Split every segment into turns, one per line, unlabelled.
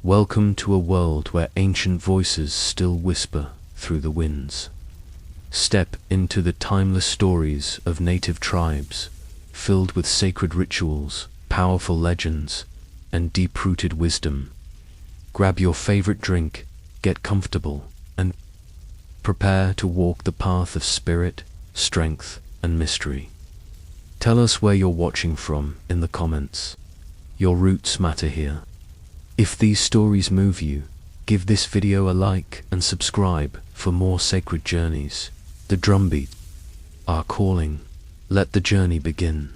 Welcome to a world where ancient voices still whisper through the winds. Step into the timeless stories of native tribes, filled with sacred rituals, powerful legends, and deep-rooted wisdom. Grab your favorite drink, get comfortable, and prepare to walk the path of spirit, strength, and mystery. Tell us where you're watching from in the comments. Your roots matter here. If these stories move you, give this video a like and subscribe for more sacred journeys. The drumbeat are calling. Let the journey begin.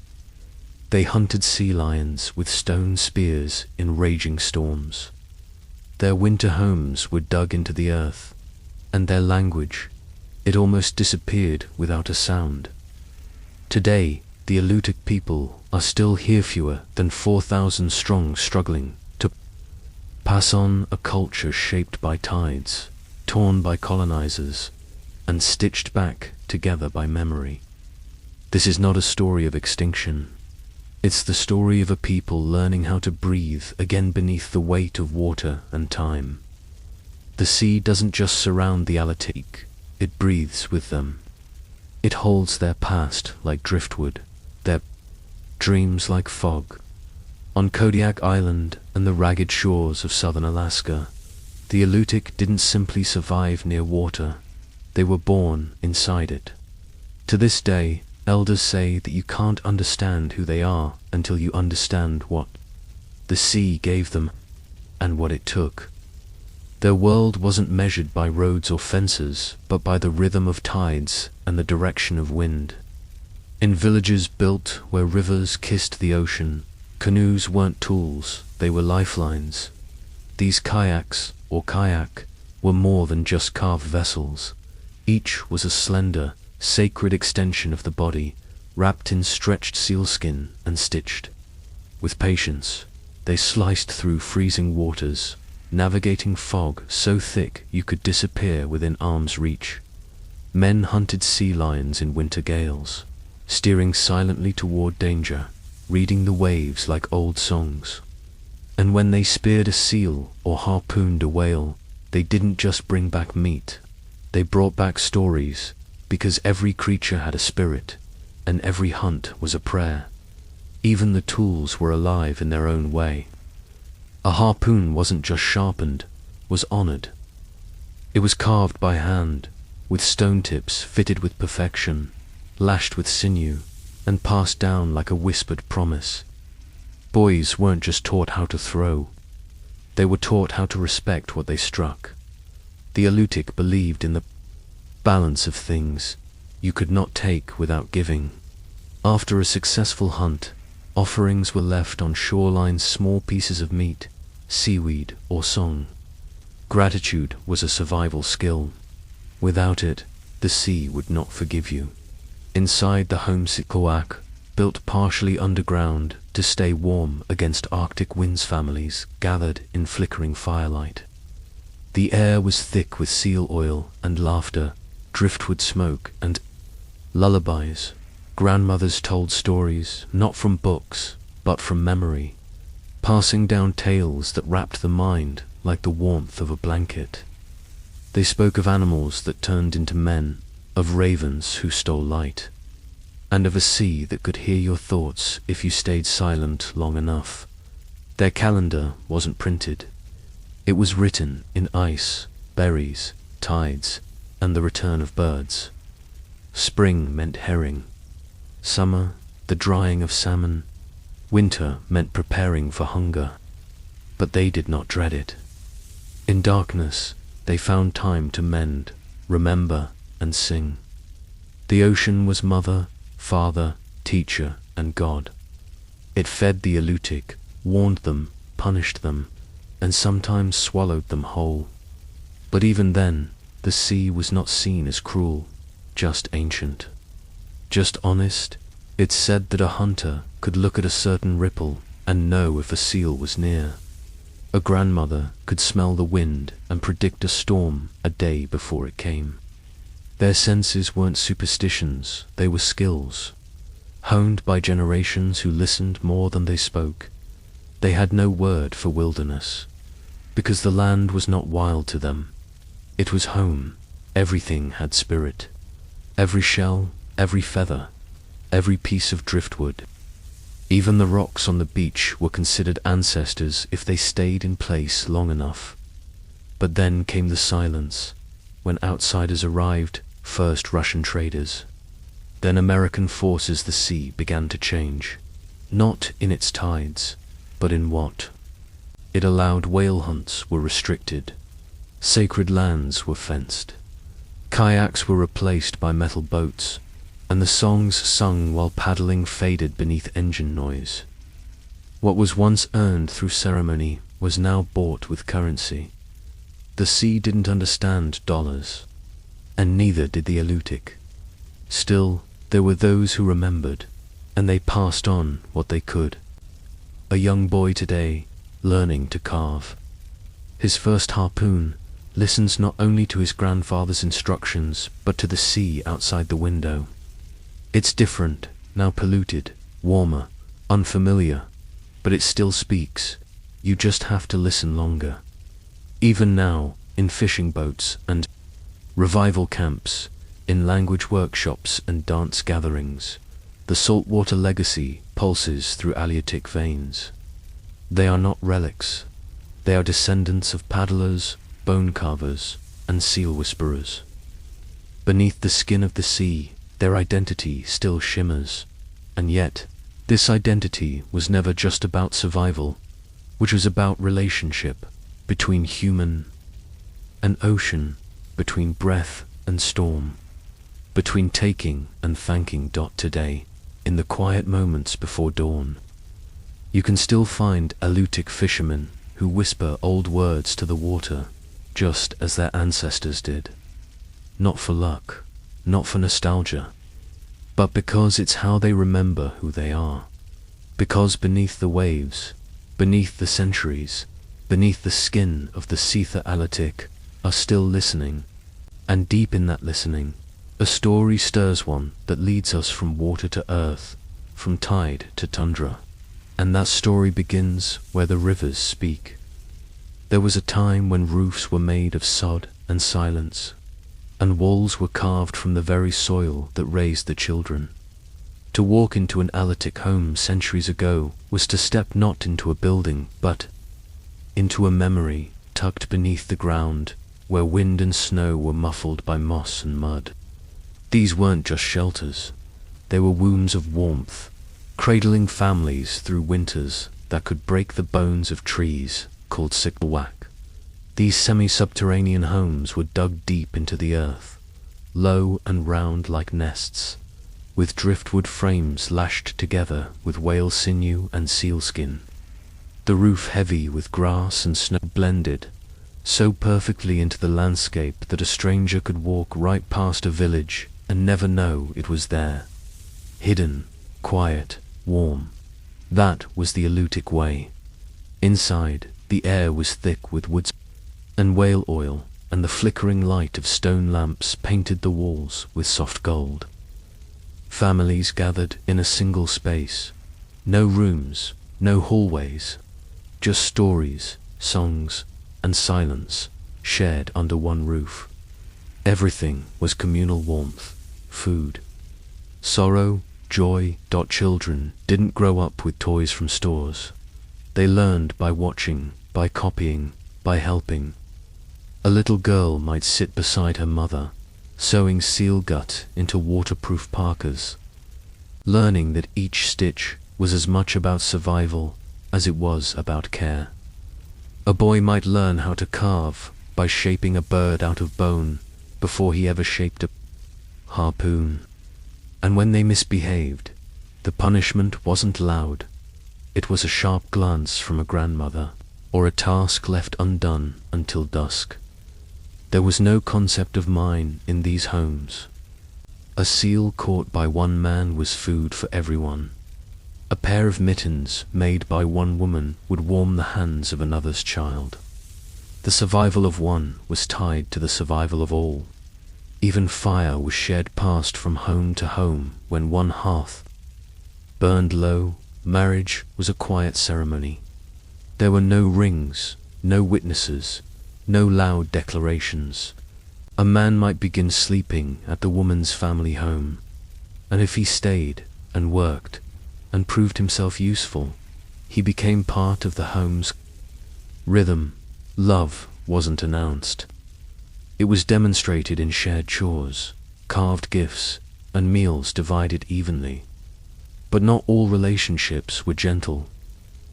They hunted sea lions with stone spears in raging storms. Their winter homes were dug into the earth, and their language, it almost disappeared without a sound. Today, the Alutiiq people are still here, fewer than 4,000 strong, struggling to pass on a culture shaped by tides, torn by colonizers, and stitched back together by memory. This is not a story of extinction. It's the story of a people learning how to breathe again beneath the weight of water and time. The sea doesn't just surround the Alutiiq, it breathes with them. It holds their past like driftwood, their dreams like fog. On Kodiak Island and the ragged shores of southern Alaska, the Alutiiq didn't simply survive near water, they were born inside it. To this day, elders say that you can't understand who they are until you understand what the sea gave them and what it took. Their world wasn't measured by roads or fences, but by the rhythm of tides and the direction of wind. In villages built where rivers kissed the ocean, canoes weren't tools, they were lifelines. These kayaks, or kayak, were more than just carved vessels. Each was a slender, sacred extension of the body, wrapped in stretched sealskin and stitched. With patience, they sliced through freezing waters, navigating fog so thick you could disappear within arm's reach. Men hunted sea lions in winter gales, steering silently toward danger, reading the waves like old songs. And when they speared a seal or harpooned a whale, they didn't just bring back meat, they brought back stories, because every creature had a spirit, and every hunt was a prayer. Even the tools were alive in their own way. A harpoon wasn't just sharpened, was honored. It was carved by hand, with stone tips fitted with perfection, lashed with sinew, and passed down like a whispered promise. Boys weren't just taught how to throw, they were taught how to respect what they struck. The Alutiiq believed in the balance of things. You could not take without giving. After a successful hunt, offerings were left on shorelines, small pieces of meat, seaweed, or song. Gratitude was a survival skill. Without it, the sea would not forgive you. Inside the homesick Koak, built partially underground to stay warm against Arctic winds, families gathered in flickering firelight. The air was thick with seal oil and laughter, driftwood smoke and lullabies. Grandmothers told stories, not from books, but from memory, passing down tales that wrapped the mind like the warmth of a blanket. They spoke of animals that turned into men, of ravens who stole light, and of a sea that could hear your thoughts if you stayed silent long enough. Their calendar wasn't printed. It was written in ice, berries, tides, and the return of birds. Spring meant herring, summer, the drying of salmon, winter meant preparing for hunger. But they did not dread it. In darkness, they found time to mend, remember, and sing. The ocean was mother, father, teacher, and God. It fed the Alutiiq, warned them, punished them, and sometimes swallowed them whole. But even then, the sea was not seen as cruel, just ancient, just honest. It said that a hunter could look at a certain ripple and know if a seal was near. A grandmother could smell the wind and predict a storm a day before it came. Their senses weren't superstitions, they were skills, honed by generations who listened more than they spoke. They had no word for wilderness. because the land was not wild to them. It was home. Everything had spirit. Every shell, every feather, every piece of driftwood. Even the rocks on the beach were considered ancestors if they stayed in place long enough. But then came the silence, when outsiders arrived, first Russian traders. Then American forces. The sea began to change, not in its tides, but in what it allowed. Whale hunts were restricted. Sacred lands were fenced. Kayaks were replaced by metal boats, and the songs sung while paddling faded beneath engine noise. What was once earned through ceremony was now bought with currency. The sea didn't understand dollars, and neither did the Alutiiq. Still, there were those who remembered, and they passed on what they could. A young boy today, learning to carve. His first harpoon listens not only to his grandfather's instructions, but to the sea outside the window. It's different, now polluted, warmer, unfamiliar, but it still speaks. You just have to listen longer. Even now, in fishing boats and revival camps, in language workshops and dance gatherings, the saltwater legacy pulses through Alutiiq veins. They are not relics. They are descendants of paddlers, bone carvers, and seal whisperers. Beneath the skin of the sea, their identity still shimmers. And yet, this identity was never just about survival, which was about relationship between human and ocean, between breath and storm, between taking and thanking. Today, in the quiet moments before dawn, you can still find Alutiiq fishermen who whisper old words to the water, just as their ancestors did. Not for luck, not for nostalgia, but because it's how they remember who they are. Because beneath the waves, beneath the centuries, beneath the skin of the Seetha Alutiiq are still listening, and deep in that listening, a story stirs one that leads us from water to earth, from tide to tundra. And that story begins where the rivers speak. There was a time when roofs were made of sod and silence, and walls were carved from the very soil that raised the children. To walk into an Alutiiq home centuries ago was to step not into a building, but into a memory tucked beneath the ground, where wind and snow were muffled by moss and mud. These weren't just shelters. They were wombs of warmth, cradling families through winters that could break the bones of trees called Sikwak. These semi-subterranean homes were dug deep into the earth, low and round like nests, with driftwood frames lashed together with whale sinew and sealskin. The roof heavy with grass and snow blended so perfectly into the landscape that a stranger could walk right past a village and never know it was there. Hidden, quiet, warm. That was the Alutiiq way. Inside, the air was thick with wood and whale oil, and the flickering light of stone lamps painted the walls with soft gold. Families gathered in a single space. No rooms, no hallways, just stories, songs, and silence shared under one roof. Everything was communal warmth, food, sorrow, joy. Children didn't grow up with toys from stores. They learned by watching, by copying, by helping. A little girl might sit beside her mother, sewing seal gut into waterproof parkas, learning that each stitch was as much about survival as it was about care. A boy might learn how to carve by shaping a bird out of bone before he ever shaped a harpoon. And when they misbehaved, the punishment wasn't loud. It was a sharp glance from a grandmother, or a task left undone until dusk. There was no concept of mine in these homes. A seal caught by one man was food for everyone. A pair of mittens made by one woman would warm the hands of another's child. The survival of one was tied to the survival of all. Even fire was shared passed from home to home when one hearth burned low. Marriage was a quiet ceremony. There were no rings, no witnesses, no loud declarations. A man might begin sleeping at the woman's family home, and if he stayed and worked and proved himself useful, he became part of the home's rhythm. Love wasn't announced. It was demonstrated in shared chores, carved gifts, and meals divided evenly. But not all relationships were gentle.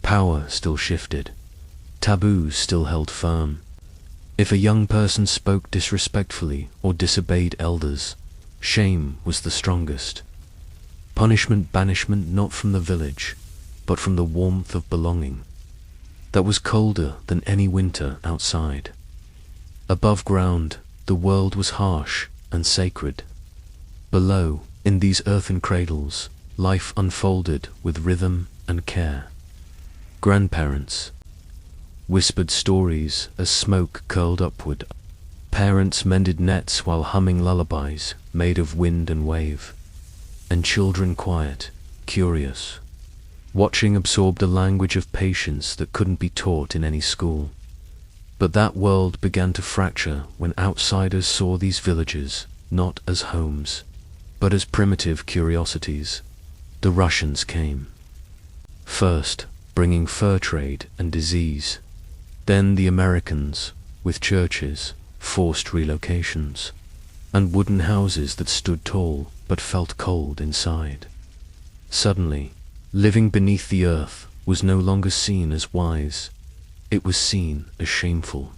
Power still shifted. Taboos still held firm. If a young person spoke disrespectfully or disobeyed elders, shame was the strongest. Punishment, banishment, not from the village, but from the warmth of belonging that was colder than any winter outside. Above ground, the world was harsh and sacred. Below, in these earthen cradles, life unfolded with rhythm and care. Grandparents whispered stories as smoke curled upward. Parents mended nets while humming lullabies made of wind and wave. And children quiet, curious, watching absorbed a language of patience that couldn't be taught in any school. But that world began to fracture when outsiders saw these villages not as homes, but as primitive curiosities. The Russians came. First, bringing fur trade and disease. Then the Americans, with churches, forced relocations, and wooden houses that stood tall but felt cold inside. Suddenly, living beneath the earth was no longer seen as wise. It was seen as shameful.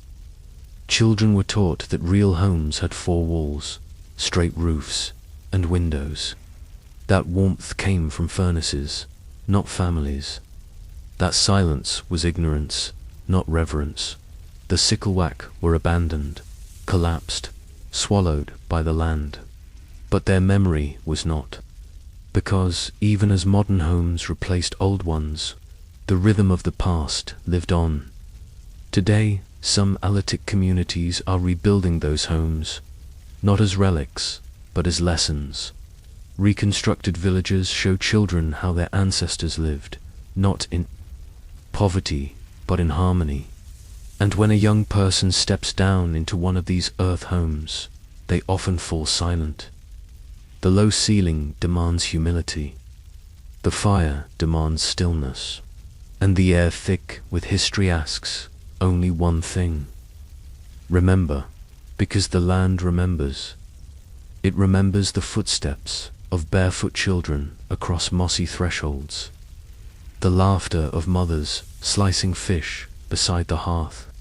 Children were taught that real homes had four walls, straight roofs, and windows. That warmth came from furnaces, not families. That silence was ignorance, not reverence. The Sikelwak were abandoned, collapsed, swallowed by the land. But their memory was not. Because even as modern homes replaced old ones, the rhythm of the past lived on. Today, some Alutiiq communities are rebuilding those homes, not as relics, but as lessons. Reconstructed villages show children how their ancestors lived, not in poverty, but in harmony. And when a young person steps down into one of these earth homes, they often fall silent. The low ceiling demands humility. The fire demands stillness. And the air thick with history asks only one thing. Remember, because the land remembers. It remembers the footsteps of barefoot children across mossy thresholds. The laughter of mothers slicing fish beside the hearth.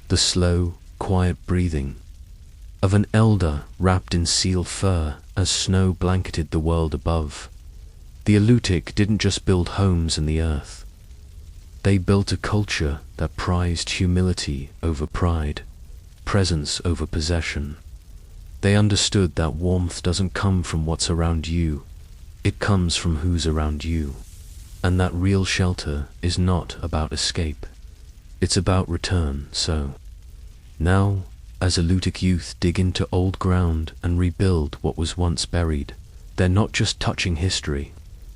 The slow, quiet breathing of an elder wrapped in seal fur as snow blanketed the world above. The Alutiiq didn't just build homes in the earth. They built a culture that prized humility over pride, presence over possession. They understood that warmth doesn't come from what's around you, it comes from who's around you. And that real shelter is not about escape, it's about return. So, now, as Alutiiq youth dig into old ground and rebuild what was once buried, they're not just touching history,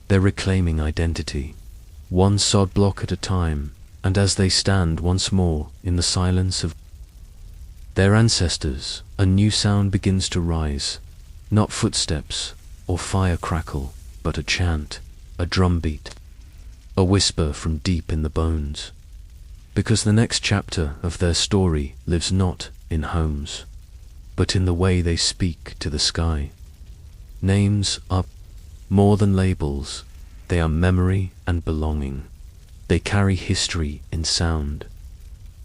they're reclaiming identity. One sod block at a time, and as they stand once more in the silence of their ancestors, a new sound begins to rise. Not footsteps or fire crackle, but a chant, a drumbeat, a whisper from deep in the bones. Because the next chapter of their story lives not in homes, but in the way they speak to the sky. Names are more than labels, they are memory and belonging. They carry history in sound.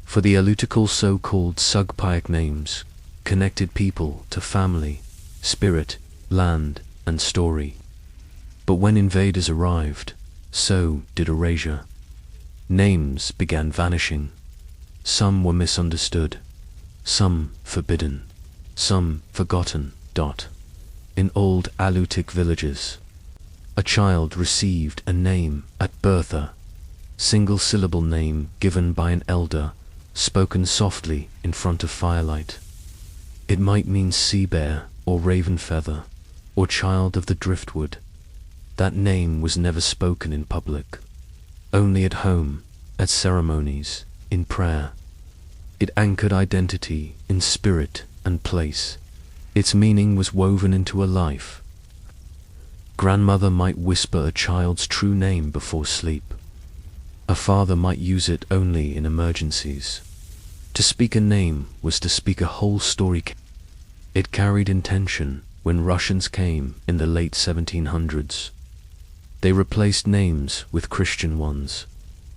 For the Alutiiq so-called Sugpiaq names connected people to family, spirit, land, and story. But when invaders arrived, so did erasure. Names began vanishing. Some were misunderstood, some forbidden, some forgotten. In old Alutiiq villages, a child received a name at birth, a single-syllable name given by an elder, spoken softly in front of firelight. It might mean sea bear or raven feather or child of the driftwood. That name was never spoken in public, only at home, at ceremonies, in prayer. It anchored identity in spirit and place. Its meaning was woven into a life. Grandmother might whisper a child's true name before sleep. A father might use it only in emergencies. To speak a name was to speak a whole story. It carried intention. When Russians came in the late 1700s, they replaced names with Christian ones.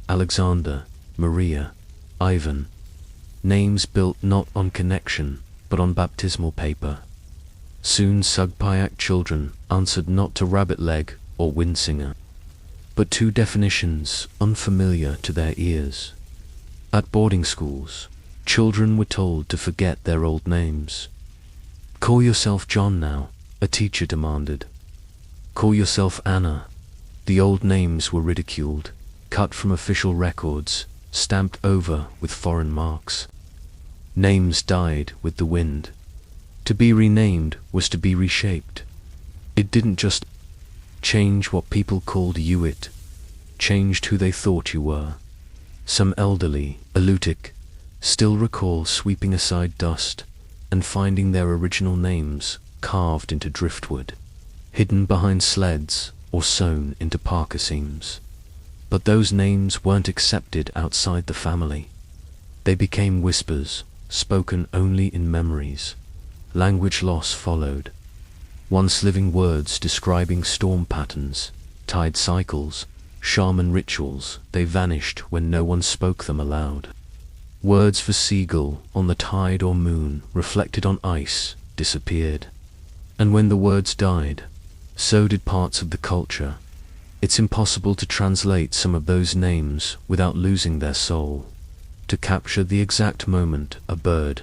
Alexander, Maria, Ivan. Names built not on connection, but on baptismal paper. Soon Sugpiaq children answered not to rabbit leg or windsinger, but to definitions unfamiliar to their ears. At boarding schools, children were told to forget their old names. Call yourself John now, a teacher demanded. Call yourself Anna. The old names were ridiculed, cut from official records, stamped over with foreign marks. Names died with the wind. To be renamed was to be reshaped. It didn't just change what people called you, it changed who they thought you were. Some elderly, Alutiiq, still recall sweeping aside dust and finding their original names carved into driftwood, hidden behind sleds or sewn into parka seams. But those names weren't accepted outside the family. They became whispers, spoken only in memories. Language loss followed. Once living words describing storm patterns, tide cycles, shaman rituals, they vanished when no one spoke them aloud. Words for seagull on the tide or moon reflected on ice disappeared. And when the words died, so did parts of the culture. It's impossible to translate some of those names without losing their soul. To capture the exact moment a bird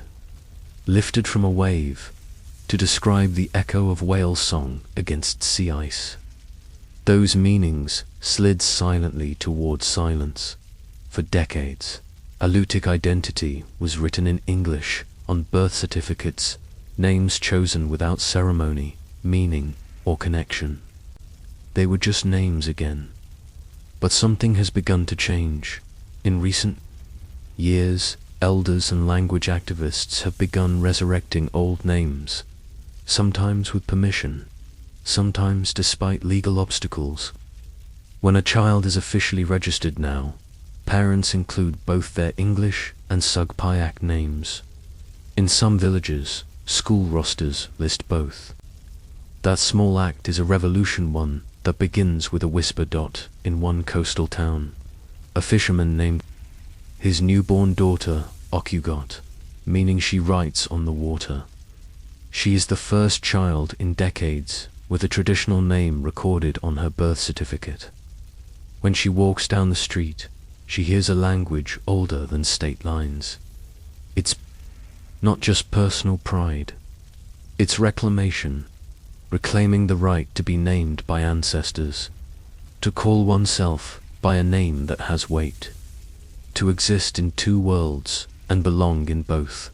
lifted from a wave, to describe the echo of whale song against sea ice. Those meanings slid silently towards silence. For decades, Alutiiq identity was written in English on birth certificates, names chosen without ceremony, meaning, or connection. They were just names again. But something has begun to change. In recent years, elders and language activists have begun resurrecting old names, sometimes with permission, sometimes despite legal obstacles. When a child is officially registered now, parents include both their English and Sugpiaq names. In some villages, school rosters list both. That small act is a revolution, one that begins with a whisper. In one coastal town, a fisherman named his newborn daughter Alutiiq, meaning she writes on the water. She is the first child in decades with a traditional name recorded on her birth certificate. When she walks down the street, she hears a language older than state lines. It's not just personal pride, it's reclamation, reclaiming the right to be named by ancestors, to call oneself by a name that has weight, to exist in two worlds and belong in both.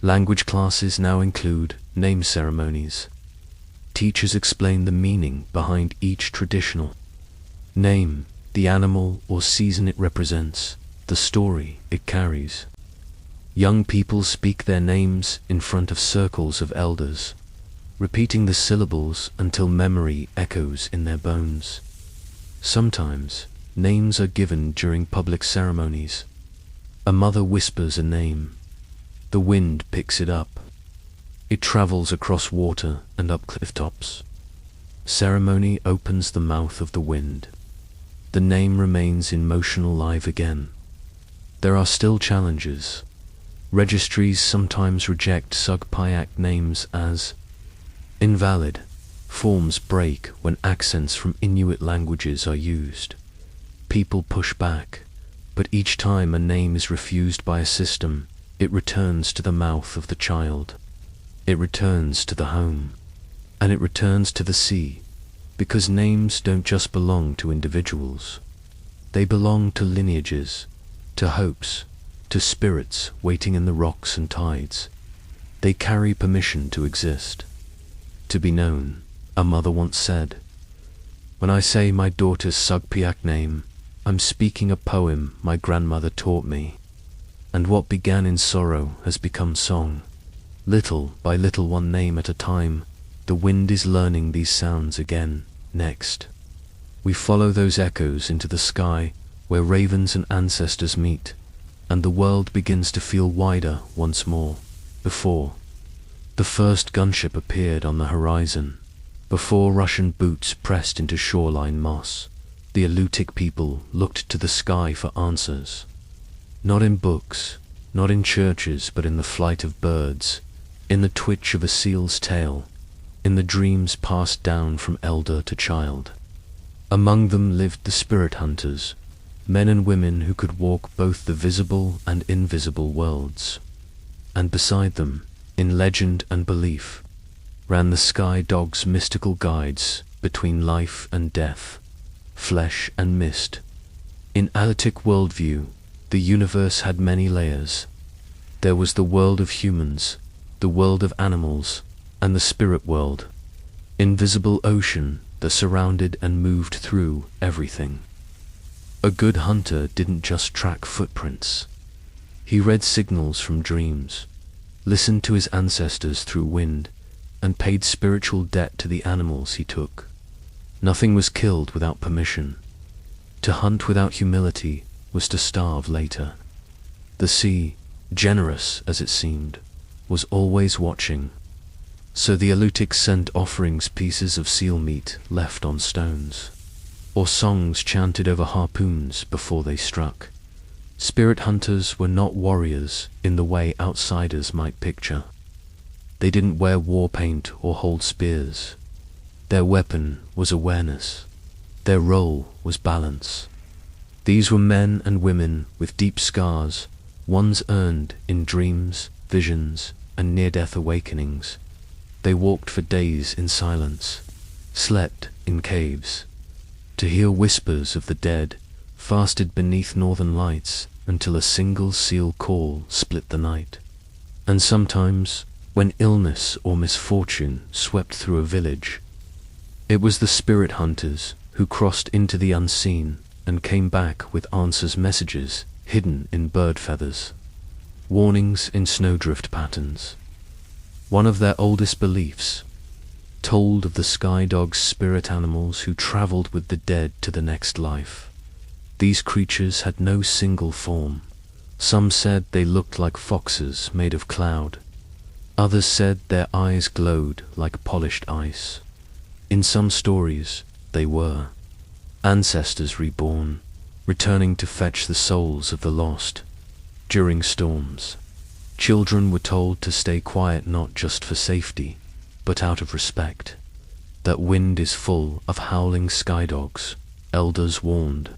Language classes now include name ceremonies. Teachers explain the meaning behind each traditional name, the animal or season it represents, the story it carries. Young people speak their names in front of circles of elders, repeating the syllables until memory echoes in their bones. Sometimes, names are given during public ceremonies. A mother whispers a name. The wind picks it up. It travels across water and up cliff tops. Ceremony opens the mouth of the wind. The name remains in motion, alive again. There are still challenges. Registries sometimes reject Sugpiaq names as invalid. Forms break when accents from Inuit languages are used. People push back, but each time a name is refused by a system, it returns to the mouth of the child. It returns to the home. And it returns to the sea, because names don't just belong to individuals. They belong to lineages, to hopes, to spirits waiting in the rocks and tides. They carry permission to exist, to be known. A mother once said, "When I say my daughter's Sugpiaq name, I'm speaking a poem my grandmother taught me." and what began in sorrow has become song. Little by little, one name at a time, the wind is learning these sounds again. Next, we follow those echoes into the sky where ravens and ancestors meet, and the world begins to feel wider once more. Before the first gunship appeared on the horizon, before Russian boots pressed into shoreline moss, the Alutiiq people looked to the sky for answers. Not in books, not in churches, but in the flight of birds, in the twitch of a seal's tail, in the dreams passed down from elder to child. Among them lived the spirit hunters, men and women who could walk both the visible and invisible worlds. And beside them, in legend and belief, ran the sky dog's mystical guides between life and death, flesh and mist. In Alutiiq worldview, the universe had many layers. There was the world of humans, the world of animals, and the spirit world, invisible ocean that surrounded and moved through everything. A good hunter didn't just track footprints. He read signals from dreams, listened to his ancestors through wind, and paid spiritual debt to the animals he took. Nothing was killed without permission. To hunt without humility was to starve later. The sea, generous as it seemed, was always watching. So the Alutiiq sent offerings, pieces of seal meat left on stones, or songs chanted over harpoons before they struck. Spirit hunters were not warriors in the way outsiders might picture. They didn't wear war paint or hold spears. Their weapon was awareness. Their role was balance. These were men and women with deep scars, ones earned in dreams, visions, and near-death awakenings. They walked for days in silence, slept in caves, to hear whispers of the dead, fasted beneath northern lights until a single seal call split the night. And sometimes, when illness or misfortune swept through a village, it was the spirit hunters who crossed into the unseen and came back with answers, messages hidden in bird feathers, warnings in snowdrift patterns. One of their oldest beliefs told of the sky dog's spirit animals who traveled with the dead to the next life. These creatures had no single form. Some said they looked like foxes made of cloud. Others said their eyes glowed like polished ice. In some stories, they were ancestors reborn, returning to fetch the souls of the lost. During storms, children were told to stay quiet, not just for safety, but out of respect. That wind is full of howling sky dogs, elders warned.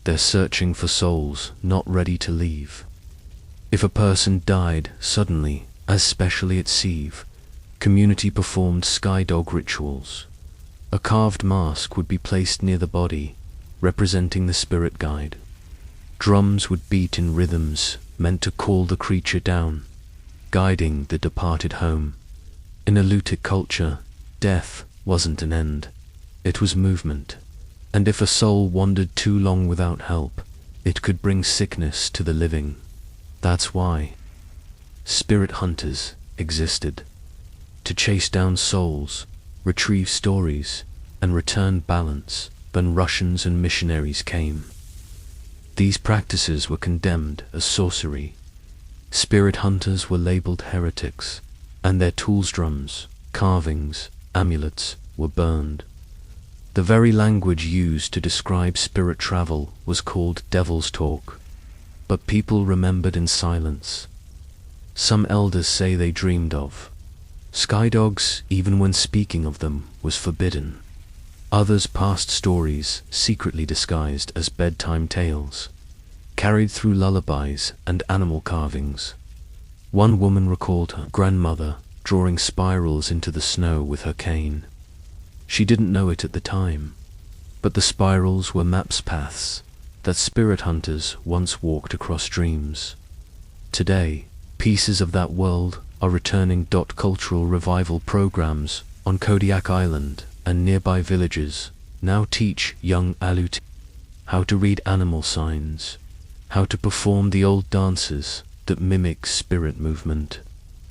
They're searching for souls not ready to leave. If a person died suddenly, especially at sea, community performed sky dog rituals. A carved mask would be placed near the body, representing the spirit guide. Drums would beat in rhythms meant to call the creature down, guiding the departed home. In Alutiiq culture, death wasn't an end, it was movement. And if a soul wandered too long without help, it could bring sickness to the living. That's why spirit hunters existed, to chase down souls, retrieve stories, and return balance when Russians and missionaries came. These practices were condemned as sorcery. Spirit hunters were labeled heretics, and their tools, drums, carvings, amulets, were burned. The very language used to describe spirit travel was called devil's talk, but people remembered in silence. Some elders say they dreamed of sky dogs even when speaking of them was forbidden. Others passed stories secretly disguised as bedtime tales, carried through lullabies and animal carvings. One woman recalled her grandmother drawing spirals into the snow with her cane. She didn't know it at the time, but the spirals were maps, paths that spirit hunters once walked across dreams. Today, pieces of that world are returning. Cultural revival programs on Kodiak Island and nearby villages now teach young Alutiiq how to read animal signs, how to perform the old dances that mimic spirit movement,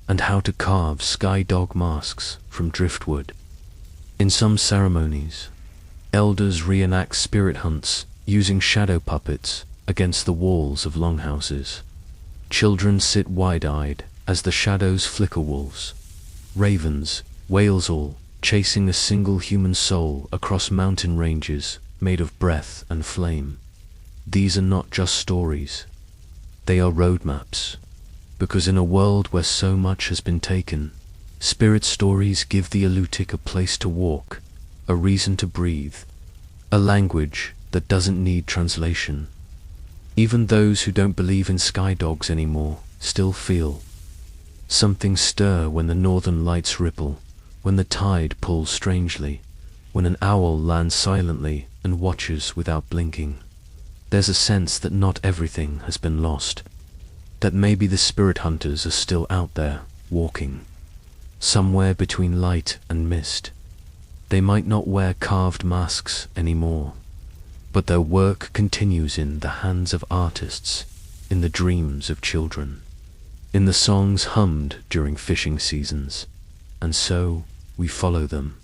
and how to carve sky dog masks from driftwood. In some ceremonies, elders reenact spirit hunts using shadow puppets against the walls of longhouses. Children sit wide-eyed as the shadows flicker wolves, ravens, whales, all chasing a single human soul across mountain ranges made of breath and flame. These are not just stories, they are roadmaps, because in a world where so much has been taken, spirit stories give the Alutiiq a place to walk, a reason to breathe, a language that doesn't need translation. Even those who don't believe in sky dogs anymore still feel something stir when the northern lights ripple, when the tide pulls strangely, when an owl lands silently and watches without blinking. There's a sense that not everything has been lost, that maybe the spirit hunters are still out there, walking, somewhere between light and mist. They might not wear carved masks anymore, but their work continues in the hands of artists, in the dreams of children, in the songs hummed during fishing seasons. And so we follow them.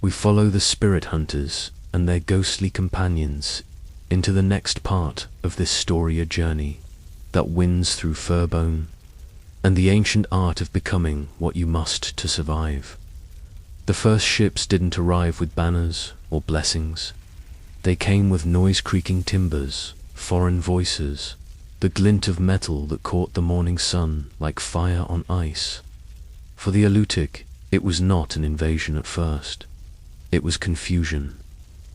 We follow the spirit hunters and their ghostly companions into the next part of this story, a journey that winds through furbone and the ancient art of becoming what you must to survive. The first ships didn't arrive with banners or blessings. They came with noise-creaking timbers, foreign voices, the glint of metal that caught the morning sun like fire on ice. For the Alutiiq, it was not an invasion at first. It was confusion,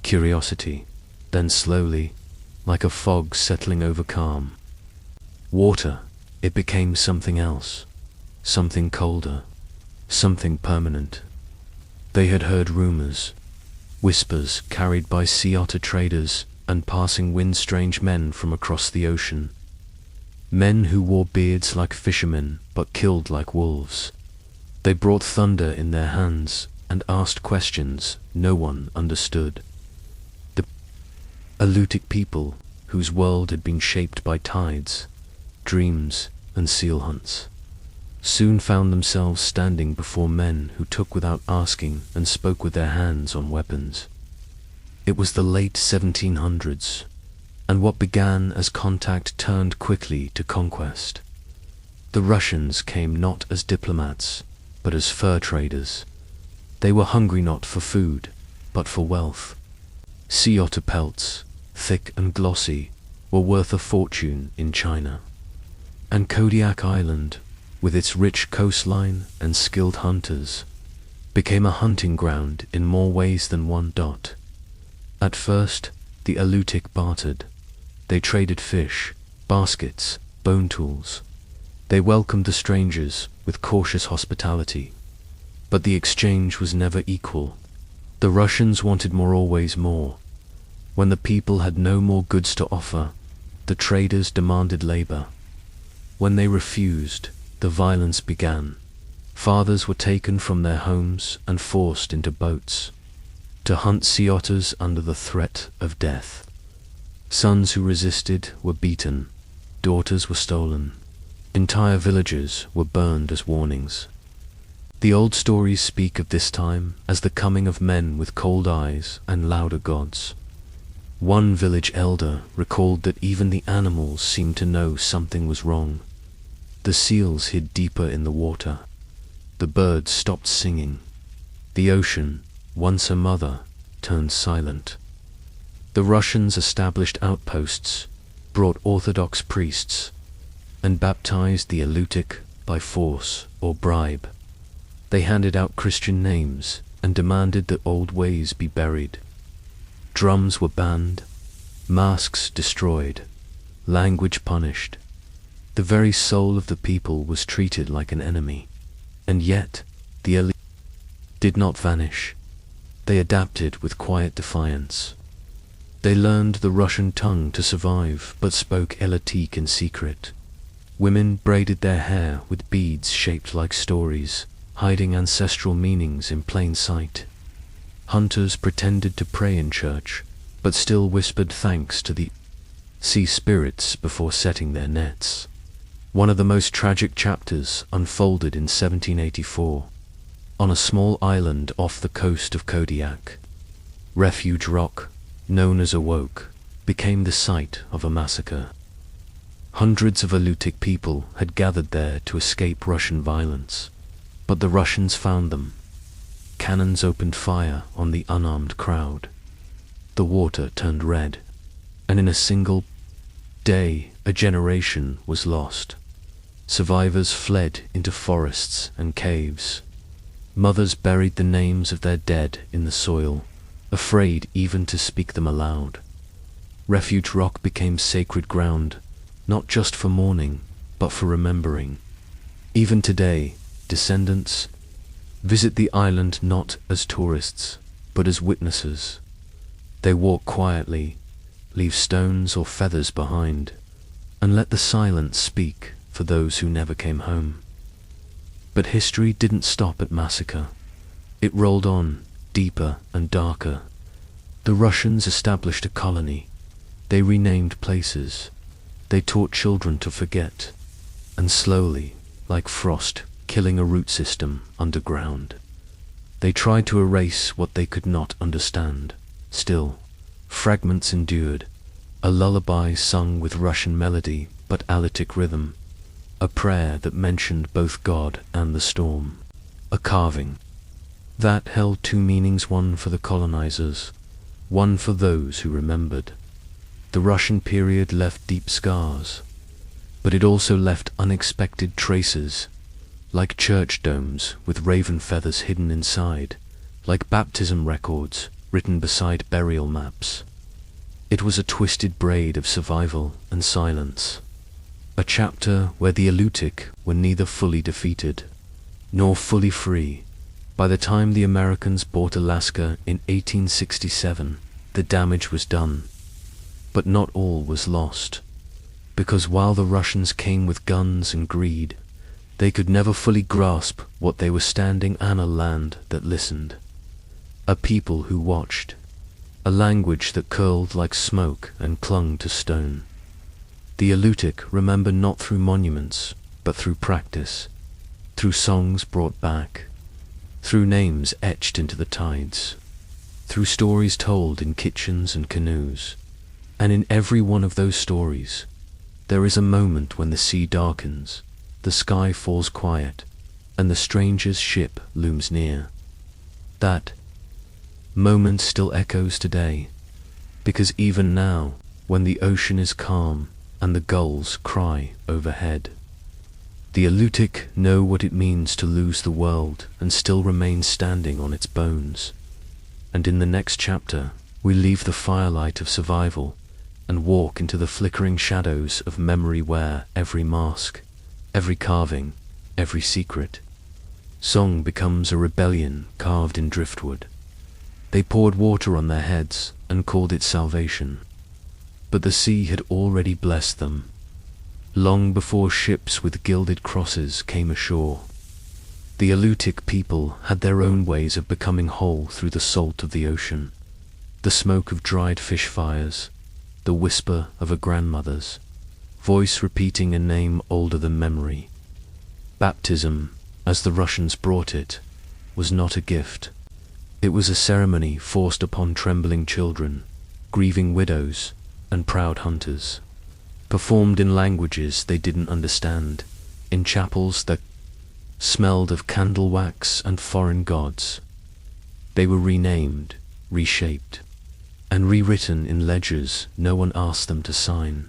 curiosity, then slowly, like a fog settling over calm water, it became something else, something colder, something permanent. They had heard rumors, whispers carried by sea otter traders and passing wind-strange men from across the ocean. Men who wore beards like fishermen but killed like wolves. They brought thunder in their hands and asked questions no one understood. The Alutiiq people, whose world had been shaped by tides, dreams, and seal hunts, soon found themselves standing before men who took without asking and spoke with their hands on weapons. It was the late 1700s, and what began as contact turned quickly to conquest. The Russians came not as diplomats, but as fur traders. They were hungry not for food, but for wealth. Sea otter pelts, thick and glossy, were worth a fortune in China. And Kodiak Island, with its rich coastline and skilled hunters, became a hunting ground in more ways than one. At first, the Alutiiq bartered. They traded fish, baskets, bone tools. They welcomed the strangers with cautious hospitality. But the exchange was never equal. The Russians wanted more, always more. When the people had no more goods to offer, the traders demanded labor. When they refused, the violence began. Fathers were taken from their homes and forced into boats to hunt sea otters under the threat of death. Sons who resisted were beaten, daughters were stolen, entire villages were burned as warnings. The old stories speak of this time as the coming of men with cold eyes and louder gods. One village elder recalled that even the animals seemed to know something was wrong. The seals hid deeper in the water. The birds stopped singing. The ocean, once a mother, turned silent. The Russians established outposts, brought Orthodox priests, and baptized the Alutiiq by force or bribe. They handed out Christian names and demanded that old ways be buried. Drums were banned, masks destroyed, language punished. The very soul of the people was treated like an enemy. And yet, the Alutiiq did not vanish. They adapted with quiet defiance. They learned the Russian tongue to survive, but spoke Alutiiq in secret. Women braided their hair with beads shaped like stories, hiding ancestral meanings in plain sight. Hunters pretended to pray in church, but still whispered thanks to the sea spirits before setting their nets. One of the most tragic chapters unfolded in 1784, on a small island off the coast of Kodiak. Refuge Rock, known as Alutiiq, became the site of a massacre. Hundreds of Alutiiq people had gathered there to escape Russian violence, but the Russians found them. Cannons opened fire on the unarmed crowd. The water turned red, and in a single day, a generation was lost. Survivors fled into forests and caves. Mothers buried the names of their dead in the soil, afraid even to speak them aloud. Refuge Rock became sacred ground, not just for mourning, but for remembering. Even today, descendants visit the island not as tourists, but as witnesses. They walk quietly, leave stones or feathers behind, and let the silence speak for those who never came home. But history didn't stop at massacre. It rolled on, deeper and darker. The Russians established a colony. They renamed places. They taught children to forget, and slowly, like frost killing a root system underground, they tried to erase what they could not understand. Still, fragments endured, a lullaby sung with Russian melody but Alutiiq rhythm, a prayer that mentioned both God and the storm, a carving that held two meanings, one for the colonizers, one for those who remembered. The Russian period left deep scars, but it also left unexpected traces, like church domes with raven feathers hidden inside, like baptism records written beside burial maps. It was a twisted braid of survival and silence, a chapter where the Alutiiq were neither fully defeated nor fully free. By the time the Americans bought Alaska in 1867, the damage was done. But not all was lost, because while the Russians came with guns and greed, they could never fully grasp what they were standing on, a land that listened, a people who watched, a language that curled like smoke and clung to stone. The Alutiiq remember not through monuments, but through practice, through songs brought back, through names etched into the tides, through stories told in kitchens and canoes. And in every one of those stories, there is a moment when the sea darkens, the sky falls quiet, and the stranger's ship looms near. That moment still echoes today, because even now, when the ocean is calm and the gulls cry overhead, the Alutiiq know what it means to lose the world and still remain standing on its bones. And in the next chapter, we leave the firelight of survival and walk into the flickering shadows of memory, where every mask, every carving, every secret song becomes a rebellion carved in driftwood. They poured water on their heads and called it salvation, but the sea had already blessed them, long before ships with gilded crosses came ashore. The Alutiiq people had their own ways of becoming whole through the salt of the ocean, the smoke of dried fish fires, the whisper of a grandmother's voice repeating a name older than memory. Baptism, as the Russians brought it, was not a gift. It was a ceremony forced upon trembling children, grieving widows, and proud hunters, performed in languages they didn't understand, in chapels that smelled of candle wax and foreign gods. They were renamed, reshaped, and rewritten in ledgers no one asked them to sign.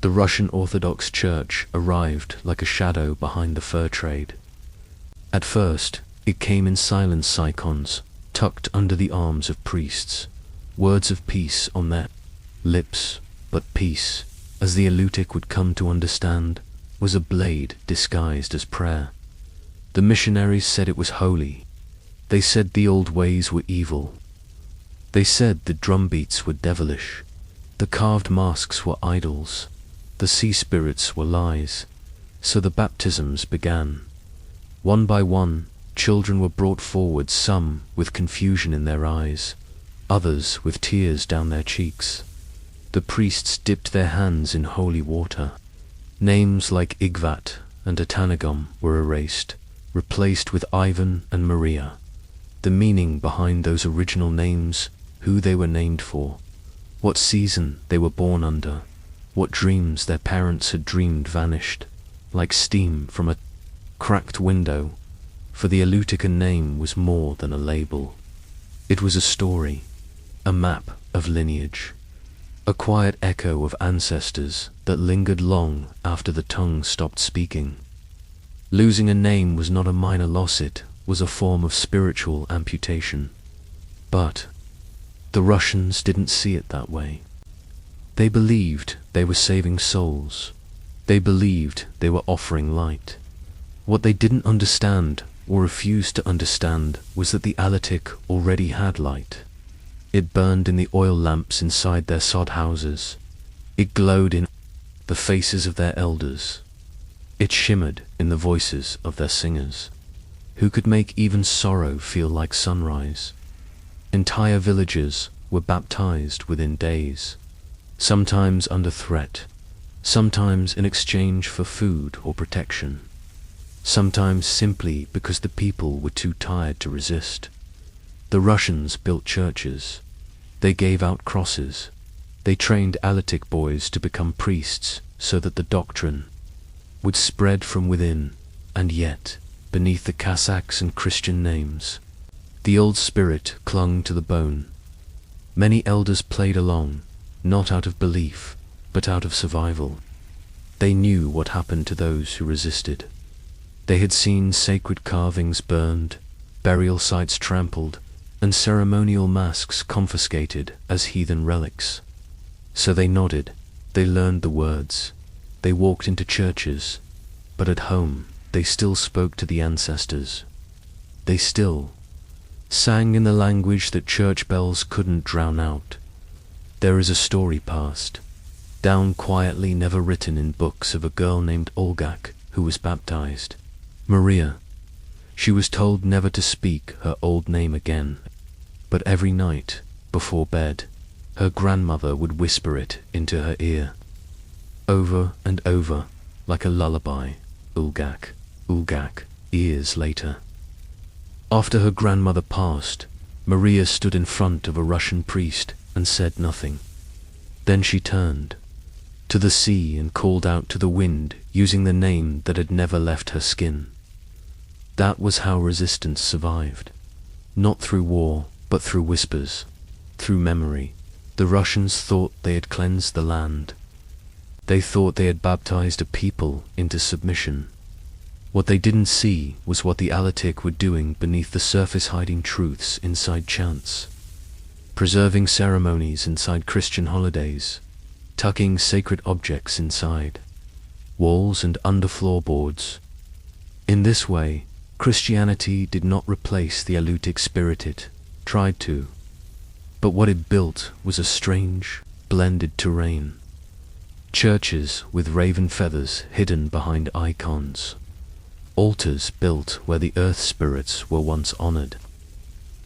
The Russian Orthodox Church arrived like a shadow behind the fur trade. At first, it came in silent icons, tucked under the arms of priests, words of peace on their lips, but peace, as the Alutiiq would come to understand, was a blade disguised as prayer. The missionaries said it was holy. They said the old ways were evil. They said the drumbeats were devilish, the carved masks were idols, the sea spirits were lies. So the baptisms began. One by one, children were brought forward, some with confusion in their eyes, others with tears down their cheeks. The priests dipped their hands in holy water. Names like Igvat and Atanagom were erased, replaced with Ivan and Maria. The meaning behind those original names, who they were named for, what season they were born under, what dreams their parents had dreamed vanished, like steam from a cracked window, for the Alutiiq name was more than a label. It was a story, a map of lineage, a quiet echo of ancestors that lingered long after the tongue stopped speaking. Losing a name was not a minor loss, it was a form of spiritual amputation. But the Russians didn't see it that way. They believed they were saving souls. They believed they were offering light. What they didn't understand, or refused to understand, was that the Alutiiq already had light. It burned in the oil lamps inside their sod houses. It glowed in the faces of their elders. It shimmered in the voices of their singers, who could make even sorrow feel like sunrise. Entire villages were baptized within days, sometimes under threat, sometimes in exchange for food or protection, sometimes simply because the people were too tired to resist. The Russians built churches. They gave out crosses. They trained Alutiiq boys to become priests so that the doctrine would spread from within, and yet, beneath the Cossacks and Christian names, the old spirit clung to the bone. Many elders played along, not out of belief, but out of survival. They knew what happened to those who resisted. They had seen sacred carvings burned, burial sites trampled, and ceremonial masks confiscated as heathen relics. So they nodded, they learned the words, they walked into churches, but at home they still spoke to the ancestors. They still sang in the language that church bells couldn't drown out. There is a story passed down quietly, never written in books, of a girl named Olga who was baptized. Maria. She was told never to speak her old name again, but every night, before bed, her grandmother would whisper it into her ear, over and over, like a lullaby. Ulgak, Ulgak. Years later, after her grandmother passed, Maria stood in front of a Russian priest and said nothing. Then she turned to the sea and called out to the wind using the name that had never left her skin. That was how resistance survived. Not through war, but through whispers, through memory. The Russians thought they had cleansed the land. They thought they had baptized a people into submission. What they didn't see was what the Alutiiq were doing beneath the surface, hiding truths inside chants, preserving ceremonies inside Christian holidays, tucking sacred objects inside walls and under floorboards. In this way, Christianity did not replace the Alutiiq spirit. It tried to. But what it built was a strange, blended terrain. Churches with raven feathers hidden behind icons. Altars built where the earth spirits were once honored.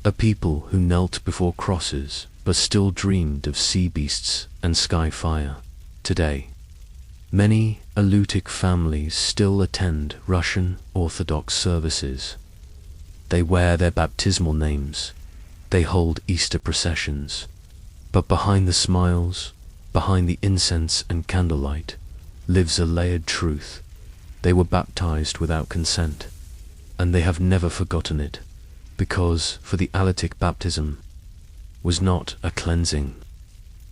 A people who knelt before crosses but still dreamed of sea beasts and sky fire. Today, many Alutiiq families still attend Russian Orthodox services. They wear their baptismal names. They hold Easter processions. But behind the smiles, behind the incense and candlelight, lives a layered truth. They were baptized without consent, and they have never forgotten it, because for the Alutiiq baptism was not a cleansing,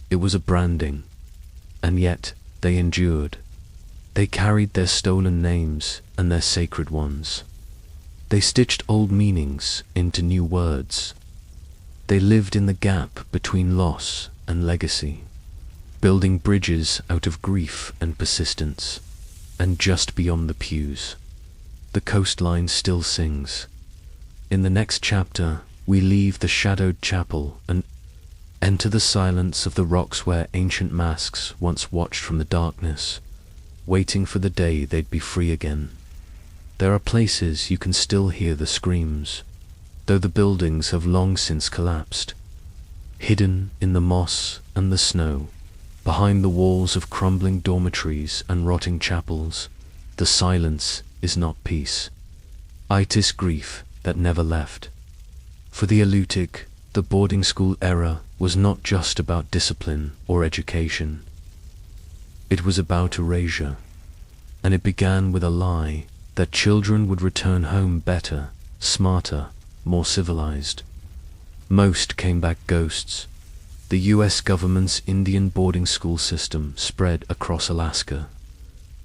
it was a branding, and yet they endured. They carried their stolen names and their sacred ones. They stitched old meanings into new words. They lived in the gap between loss and legacy, building bridges out of grief and persistence. And just beyond the pews, the coastline still sings. In the next chapter, we leave the shadowed chapel and enter the silence of the rocks where ancient masks once watched from the darkness, waiting for the day they'd be free again. There are places you can still hear the screams, though the buildings have long since collapsed. Hidden in the moss and the snow, Behind the walls of crumbling dormitories and rotting chapels, the silence is not peace. It is grief that never left. For the Alutiiq, the boarding school era was not just about discipline or education. It was about erasure, and it began with a lie that children would return home better, smarter, more civilized. Most came back ghosts. The US government's Indian boarding school system spread across Alaska,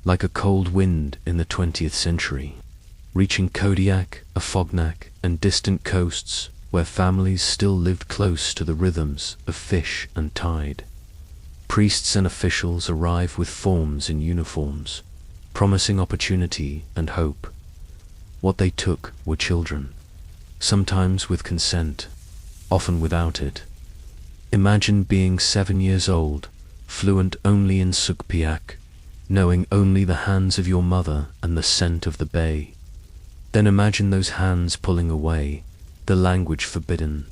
like a cold wind in the 20th century, reaching Kodiak, Afognak, and distant coasts where families still lived close to the rhythms of fish and tide. Priests and officials arrived with forms and uniforms, promising opportunity and hope. What they took were children, sometimes with consent, often without it. Imagine being 7 years old, fluent only in Sugpiaq, knowing only the hands of your mother and the scent of the bay. Then imagine those hands pulling away, the language forbidden,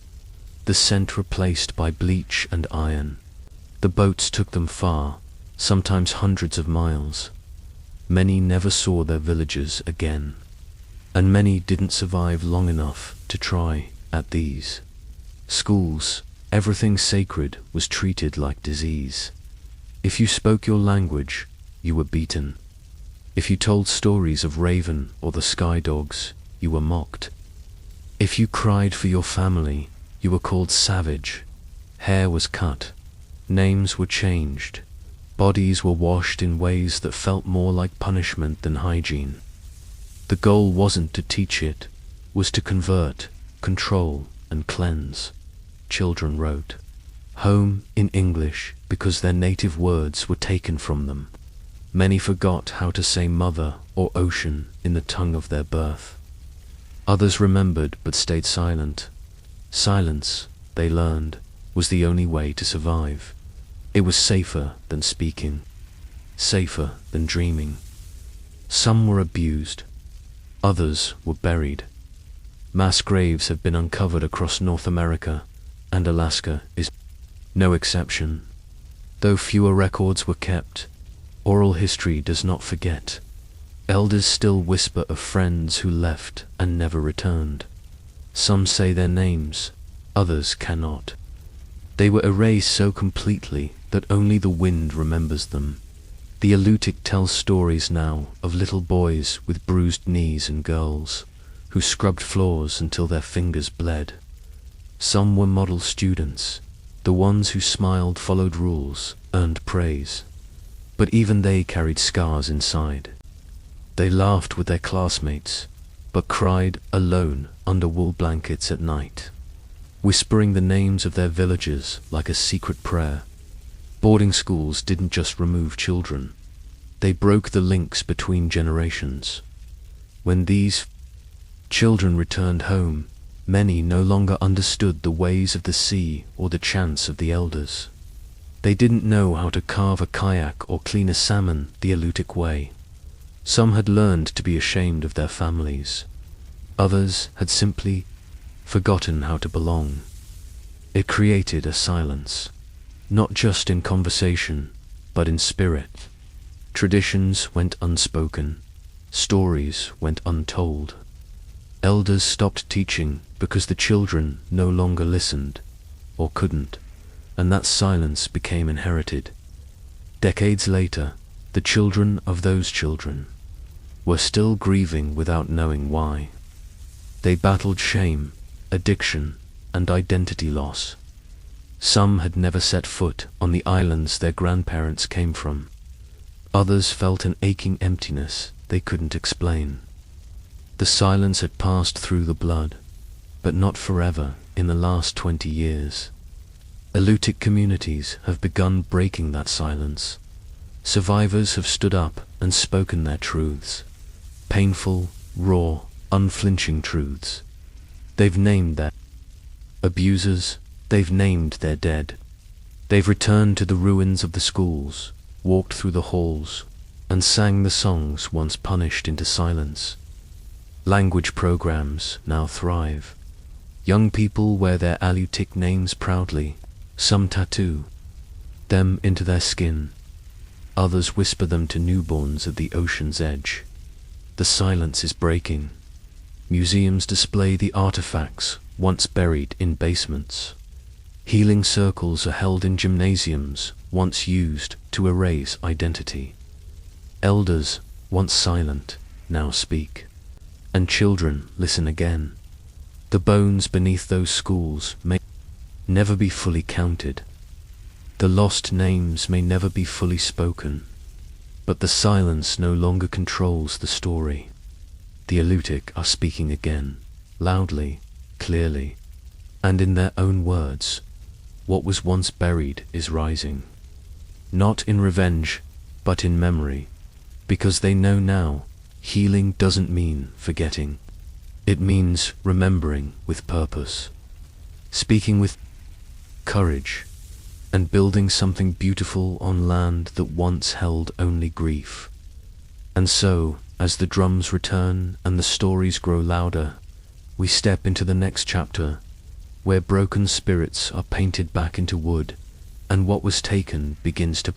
the scent replaced by bleach and iron. The boats took them far, sometimes hundreds of miles. Many never saw their villages again, and many didn't survive long enough to try at these schools. Everything sacred was treated like disease. If you spoke your language, you were beaten. If you told stories of Raven or the Sky Dogs, you were mocked. If you cried for your family, you were called savage. Hair was cut. Names were changed. Bodies were washed in ways that felt more like punishment than hygiene. The goal wasn't to teach it, was to convert, control, and cleanse. Children wrote home in English because their native words were taken from them. Many forgot how to say mother or ocean in the tongue of their birth. Others remembered but stayed silent. Silence, they learned, was the only way to survive. It was safer than speaking, safer than dreaming. Some were abused, others were buried. Mass graves have been uncovered across North America, and Alaska is no exception. Though fewer records were kept, oral history does not forget. Elders still whisper of friends who left and never returned. Some say their names, others cannot. They were erased so completely that only the wind remembers them. The Alutiiq tells stories now of little boys with bruised knees and girls who scrubbed floors until their fingers bled. Some were model students. The ones who smiled, followed rules, earned praise. But even they carried scars inside. They laughed with their classmates, but cried alone under wool blankets at night, whispering the names of their villages like a secret prayer. Boarding schools didn't just remove children. They broke the links between generations. When these children returned home, many no longer understood the ways of the sea or the chants of the elders. They didn't know how to carve a kayak or clean a salmon the Alutiiq way. Some had learned to be ashamed of their families. Others had simply forgotten how to belong. It created a silence, not just in conversation, but in spirit. Traditions went unspoken. Stories went untold. Elders stopped teaching because the children no longer listened, or couldn't, and that silence became inherited. Decades later, the children of those children were still grieving without knowing why. They battled shame, addiction, and identity loss. Some had never set foot on the islands their grandparents came from. Others felt an aching emptiness they couldn't explain. The silence had passed through the blood, but not forever in the last 20 years. Alutiiq communities have begun breaking that silence. Survivors have stood up and spoken their truths. Painful, raw, unflinching truths. They've named their abusers, they've named their dead. They've returned to the ruins of the schools, walked through the halls, and sang the songs once punished into silence. Language programs now thrive. Young people wear their Alutiiq names proudly, some tattoo. them into their skin. Others whisper them to newborns at the ocean's edge. The silence is breaking. Museums display the artifacts once buried in basements. Healing circles are held in gymnasiums once used to erase identity. Elders, once silent, now speak. And children listen again. The bones beneath those schools may never be fully counted. The lost names may never be fully spoken. But the silence no longer controls the story. The Alutiiq are speaking again, loudly, clearly, and in their own words. What was once buried is rising. Not in revenge, but in memory. Because they know now, healing doesn't mean forgetting. It means remembering with purpose. Speaking with courage. And building something beautiful on land that once held only grief. And so, as the drums return and the stories grow louder, we step into the next chapter, where broken spirits are painted back into wood, and what was taken begins to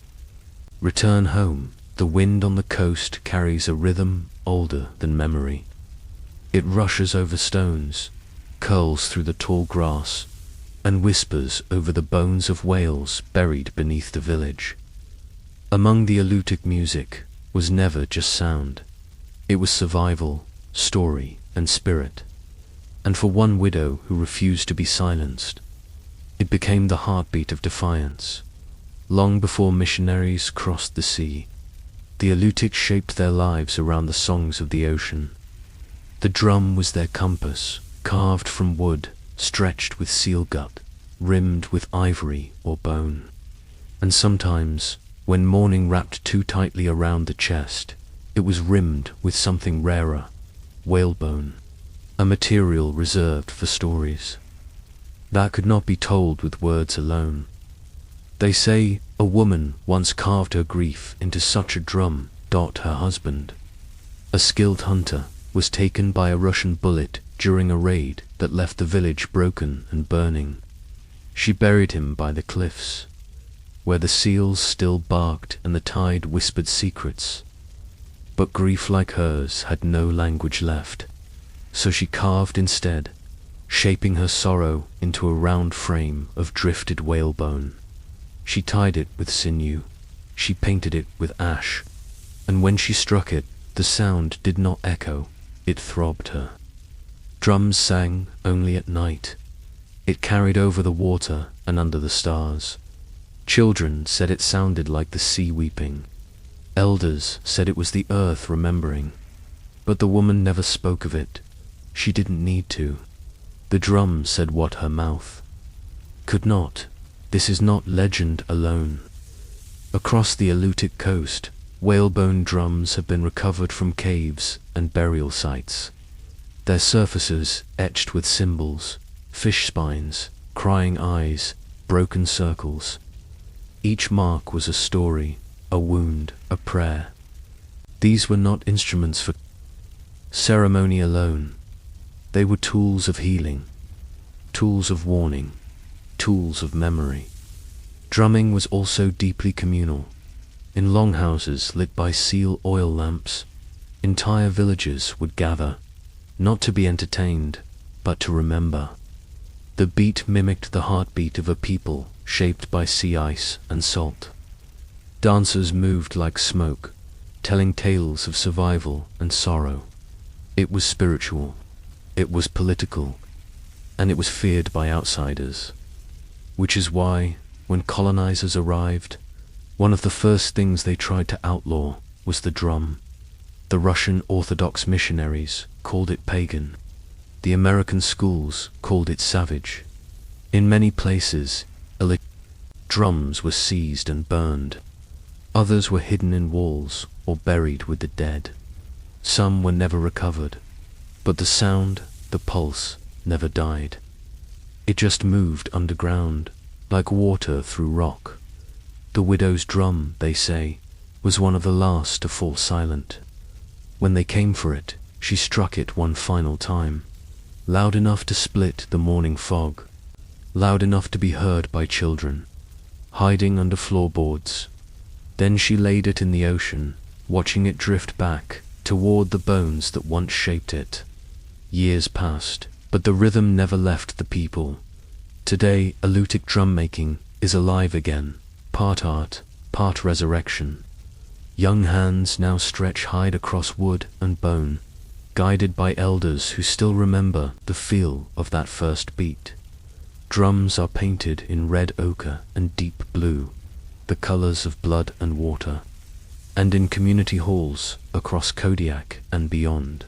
return home. The wind on the coast carries a rhythm older than memory. It rushes over stones, curls through the tall grass, and whispers over the bones of whales buried beneath the village. Among the Alutiiq music was never just sound. It was survival, story, and spirit. And for one widow who refused to be silenced, it became the heartbeat of defiance. Long before missionaries crossed the sea, the Alutiiq shaped their lives around the songs of the ocean. The drum was their compass, carved from wood, stretched with seal gut, rimmed with ivory or bone. And sometimes, when mourning wrapped too tightly around the chest, it was rimmed with something rarer, whalebone, a material reserved for stories that could not be told with words alone. They say a woman once carved her grief into such a drum. Her husband, a skilled hunter, was taken by a Russian bullet during a raid that left the village broken and burning. She buried him by the cliffs, where the seals still barked and the tide whispered secrets. But grief like hers had no language left, so she carved instead, shaping her sorrow into a round frame of drifted whalebone. She tied it with sinew, she painted it with ash, and when she struck it, the sound did not echo, it throbbed her. Drums sang only at night. It carried over the water and under the stars. Children said it sounded like the sea weeping. Elders said it was the earth remembering. But the woman never spoke of it. She didn't need to. The drum said what her mouth could not. This is not legend alone. Across the Alutiiq coast, whalebone drums have been recovered from caves and burial sites. Their surfaces etched with symbols, fish spines, crying eyes, broken circles. Each mark was a story, a wound, a prayer. These were not instruments for ceremony alone. They were tools of healing, tools of warning, tools of memory. Drumming was also deeply communal. In longhouses lit by seal oil lamps, entire villages would gather, not to be entertained, but to remember. The beat mimicked the heartbeat of a people shaped by sea ice and salt. Dancers moved like smoke, telling tales of survival and sorrow. It was spiritual, it was political, and it was feared by outsiders. Which is why, when colonizers arrived, one of the first things they tried to outlaw was the drum. The Russian Orthodox missionaries called it pagan. The American schools called it savage. In many places, drums were seized and burned. Others were hidden in walls or buried with the dead. Some were never recovered, but the sound, the pulse, never died. It just moved underground, like water through rock. The widow's drum, they say, was one of the last to fall silent. When they came for it, she struck it one final time, loud enough to split the morning fog, loud enough to be heard by children, hiding under floorboards. Then she laid it in the ocean, watching it drift back toward the bones that once shaped it. Years passed, but the rhythm never left the people. Today, Alutiiq drum making is alive again, part art, part resurrection. Young hands now stretch hide across wood and bone, guided by elders who still remember the feel of that first beat. Drums are painted in red ochre and deep blue, the colors of blood and water. And in community halls across Kodiak and beyond,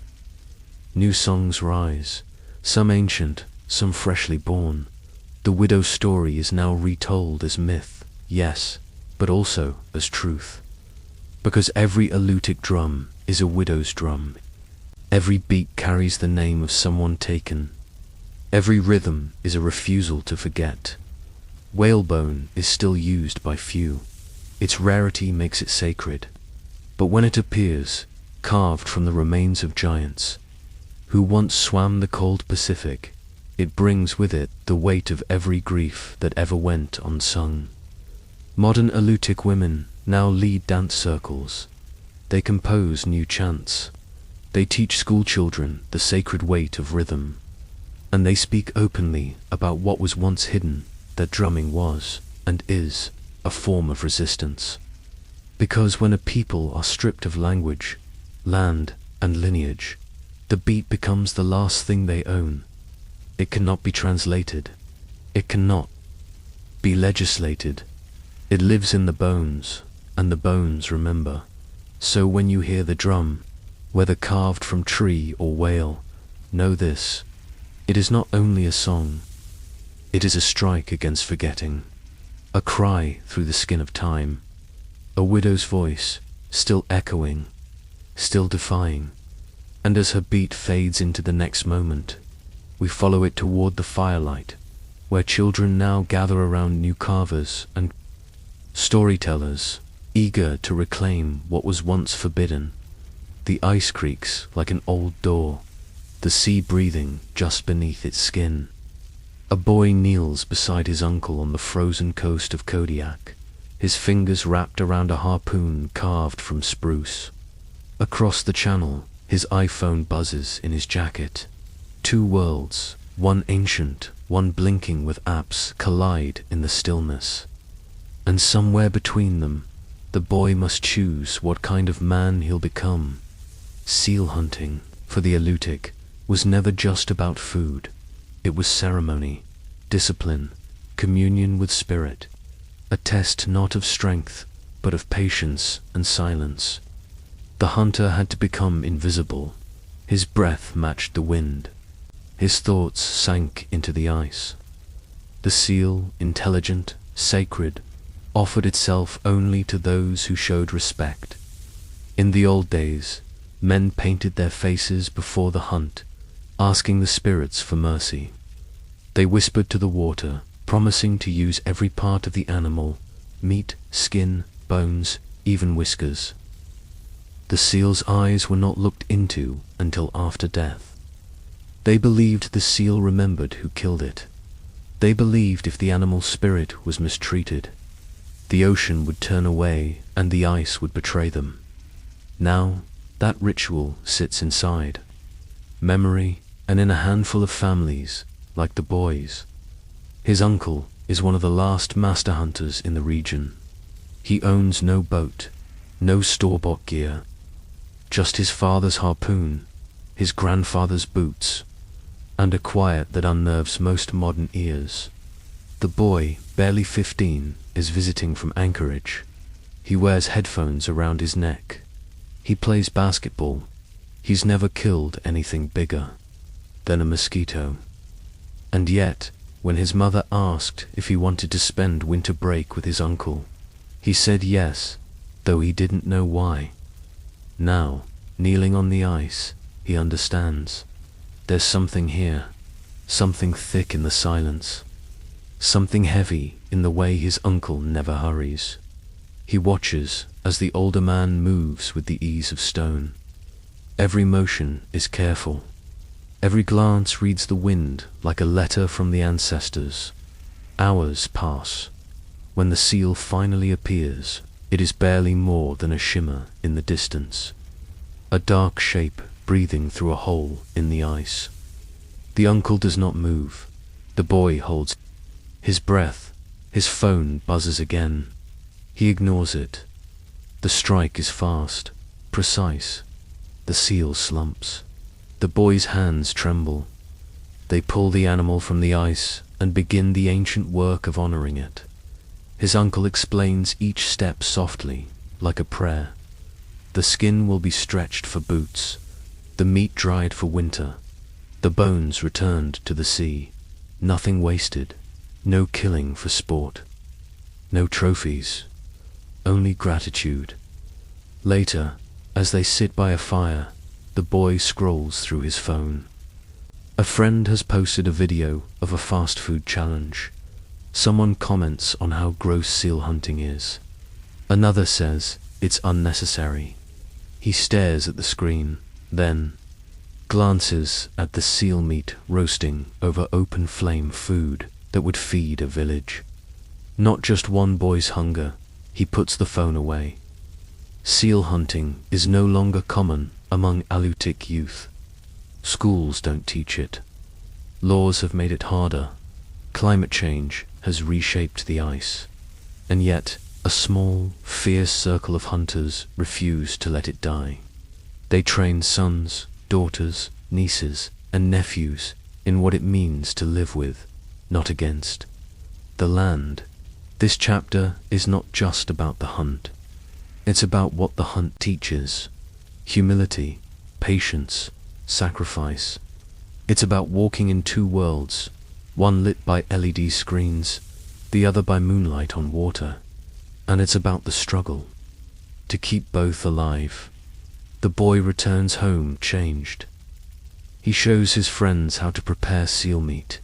new songs rise, some ancient, some freshly born. The widow's story is now retold as myth, yes, but also as truth. Because every Alutiiq drum is a widow's drum. Every beat carries the name of someone taken. Every rhythm is a refusal to forget. Whalebone is still used by few. Its rarity makes it sacred. But when it appears, carved from the remains of giants who once swam the cold Pacific, it brings with it the weight of every grief that ever went unsung. Modern Alutiiq women now lead dance circles. They compose new chants. They teach schoolchildren the sacred weight of rhythm. And they speak openly about what was once hidden, that drumming was, and is, a form of resistance. Because when a people are stripped of language, land, and lineage, the beat becomes the last thing they own. It cannot be translated. It cannot be legislated. It lives in the bones, and the bones remember. So when you hear the drum, whether carved from tree or whale, know this: it is not only a song, it is a strike against forgetting, a cry through the skin of time, a widow's voice, still echoing, still defying. And as her beat fades into the next moment, we follow it toward the firelight, where children now gather around new carvers and storytellers, eager to reclaim what was once forbidden. The ice creaks like an old door, the sea breathing just beneath its skin. A boy kneels beside his uncle on the frozen coast of Kodiak, his fingers wrapped around a harpoon carved from spruce. Across the channel, his iPhone buzzes in his jacket. Two worlds, one ancient, one blinking with apps, collide in the stillness. And somewhere between them, the boy must choose what kind of man he'll become. Seal hunting, for the Alutiiq, was never just about food. It was ceremony, discipline, communion with spirit, a test not of strength, but of patience and silence. The hunter had to become invisible. His breath matched the wind. His thoughts sank into the ice. The seal, intelligent, sacred, offered itself only to those who showed respect. In the old days, men painted their faces before the hunt, asking the spirits for mercy. They whispered to the water, promising to use every part of the animal: meat, skin, bones, even whiskers. The seal's eyes were not looked into until after death. They believed the seal remembered who killed it. They believed if the animal's spirit was mistreated, the ocean would turn away and the ice would betray them. Now, that ritual sits inside memory and in a handful of families, like the boy's. His uncle is one of the last master hunters in the region. He owns no boat, no store-bought gear, just his father's harpoon, his grandfather's boots, and a quiet that unnerves most modern ears. The boy, barely 15, is visiting from Anchorage. He wears headphones around his neck. He plays basketball. He's never killed anything bigger than a mosquito. And yet, when his mother asked if he wanted to spend winter break with his uncle, he said yes, though he didn't know why. Now, kneeling on the ice, he understands. There's something here, something thick in the silence, something heavy in the way his uncle never hurries. He watches as the older man moves with the ease of stone. Every motion is careful. Every glance reads the wind like a letter from the ancestors. Hours pass. When the seal finally appears, it is barely more than a shimmer in the distance. A dark shape breathing through a hole in the ice. The uncle does not move. The boy holds his breath. His phone buzzes again. He ignores it. The strike is fast, precise. The seal slumps. The boy's hands tremble. They pull the animal from the ice and begin the ancient work of honoring it. His uncle explains each step softly, like a prayer. The skin will be stretched for boots, the meat dried for winter, the bones returned to the sea. Nothing wasted, no killing for sport, no trophies, only gratitude. Later, as they sit by a fire, the boy scrolls through his phone. A friend has posted a video of a fast food challenge. Someone comments on how gross seal hunting is. Another says it's unnecessary. He stares at the screen, then glances at the seal meat roasting over open flame, food that would feed a village. Not just one boy's hunger, he puts the phone away. Seal hunting is no longer common among Alutiiq youth. Schools don't teach it. Laws have made it harder. Climate change has reshaped the ice. And yet, a small, fierce circle of hunters refuse to let it die. They train sons, daughters, nieces, and nephews in what it means to live with, not against, the land. This chapter is not just about the hunt. It's about what the hunt teaches: humility, patience, sacrifice. It's about walking in two worlds, one lit by LED screens, the other by moonlight on water. And it's about the struggle to keep both alive. The boy returns home changed. He shows his friends how to prepare seal meat.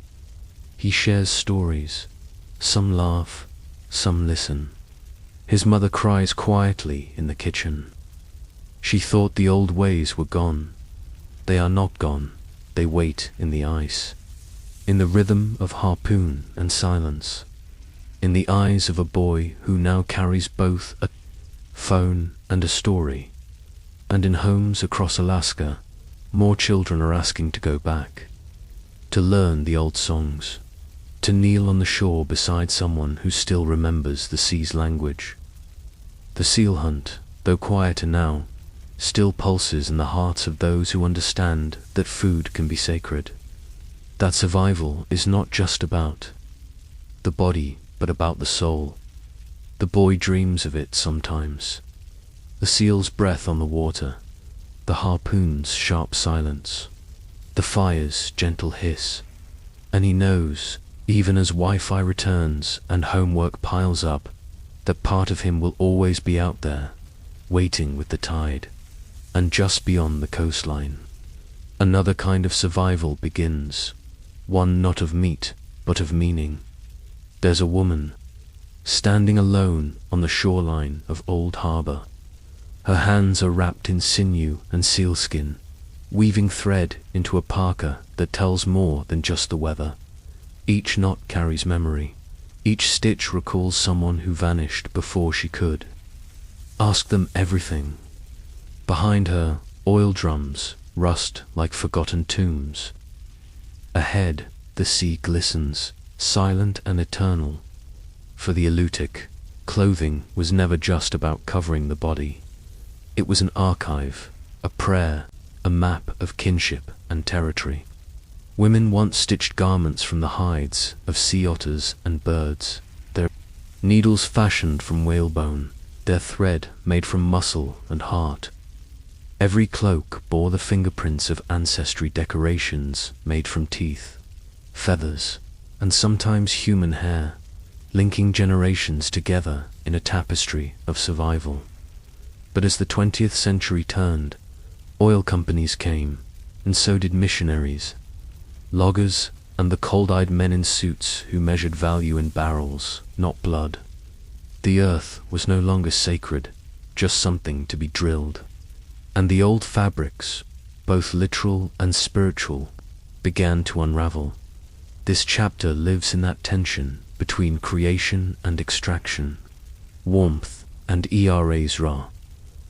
He shares stories. Some laugh, some listen. His mother cries quietly in the kitchen. She thought the old ways were gone. They are not gone. They wait in the ice, in the rhythm of harpoon and silence, in the eyes of a boy who now carries both a phone and a story. And in homes across Alaska, more children are asking to go back, to learn the old songs, to kneel on the shore beside someone who still remembers the sea's language. The seal hunt, though quieter now, still pulses in the hearts of those who understand that food can be sacred, that survival is not just about the body, but about the soul. The boy dreams of it sometimes. The seal's breath on the water, the harpoon's sharp silence, the fire's gentle hiss, and he knows, even as Wi-Fi returns and homework piles up, that part of him will always be out there, waiting with the tide. And just beyond the coastline, another kind of survival begins, one not of meat, but of meaning. There's a woman, standing alone on the shoreline of Old Harbor. Her hands are wrapped in sinew and sealskin, weaving thread into a parka that tells more than just the weather. Each knot carries memory. Each stitch recalls someone who vanished before she could. Ask them everything. Behind her, oil drums rust like forgotten tombs. Ahead, the sea glistens, silent and eternal. For the Alutiiq, clothing was never just about covering the body. It was an archive, a prayer, a map of kinship and territory. Women once stitched garments from the hides of sea otters and birds, their needles fashioned from whalebone, their thread made from muscle and heart. Every cloak bore the fingerprints of ancestry, decorations made from teeth, feathers, and sometimes human hair, linking generations together in a tapestry of survival. But as the 20th century turned, oil companies came, and so did missionaries, loggers, and the cold-eyed men in suits who measured value in barrels, not blood. The earth was no longer sacred, just something to be drilled. And the old fabrics, both literal and spiritual, began to unravel. This chapter lives in that tension between creation and extraction, warmth and era's ra.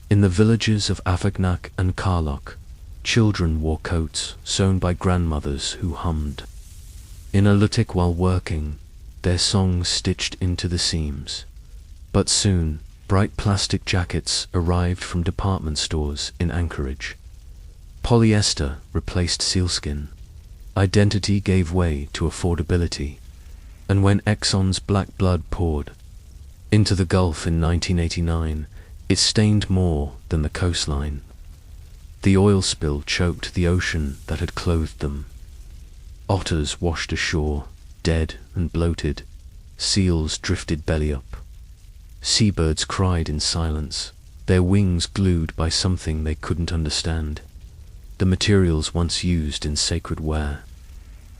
In the villages of Afagnak and Karlok, children wore coats sewn by grandmothers who hummed. In Alutiiq while working, their songs stitched into the seams. But soon, bright plastic jackets arrived from department stores in Anchorage. Polyester replaced sealskin. Identity gave way to affordability. And when Exxon's black blood poured into the Gulf in 1989, it stained more than the coastline. The oil spill choked the ocean that had clothed them. Otters washed ashore, dead and bloated. Seals drifted belly up. Seabirds cried in silence, their wings glued by something they couldn't understand. The materials once used in sacred wear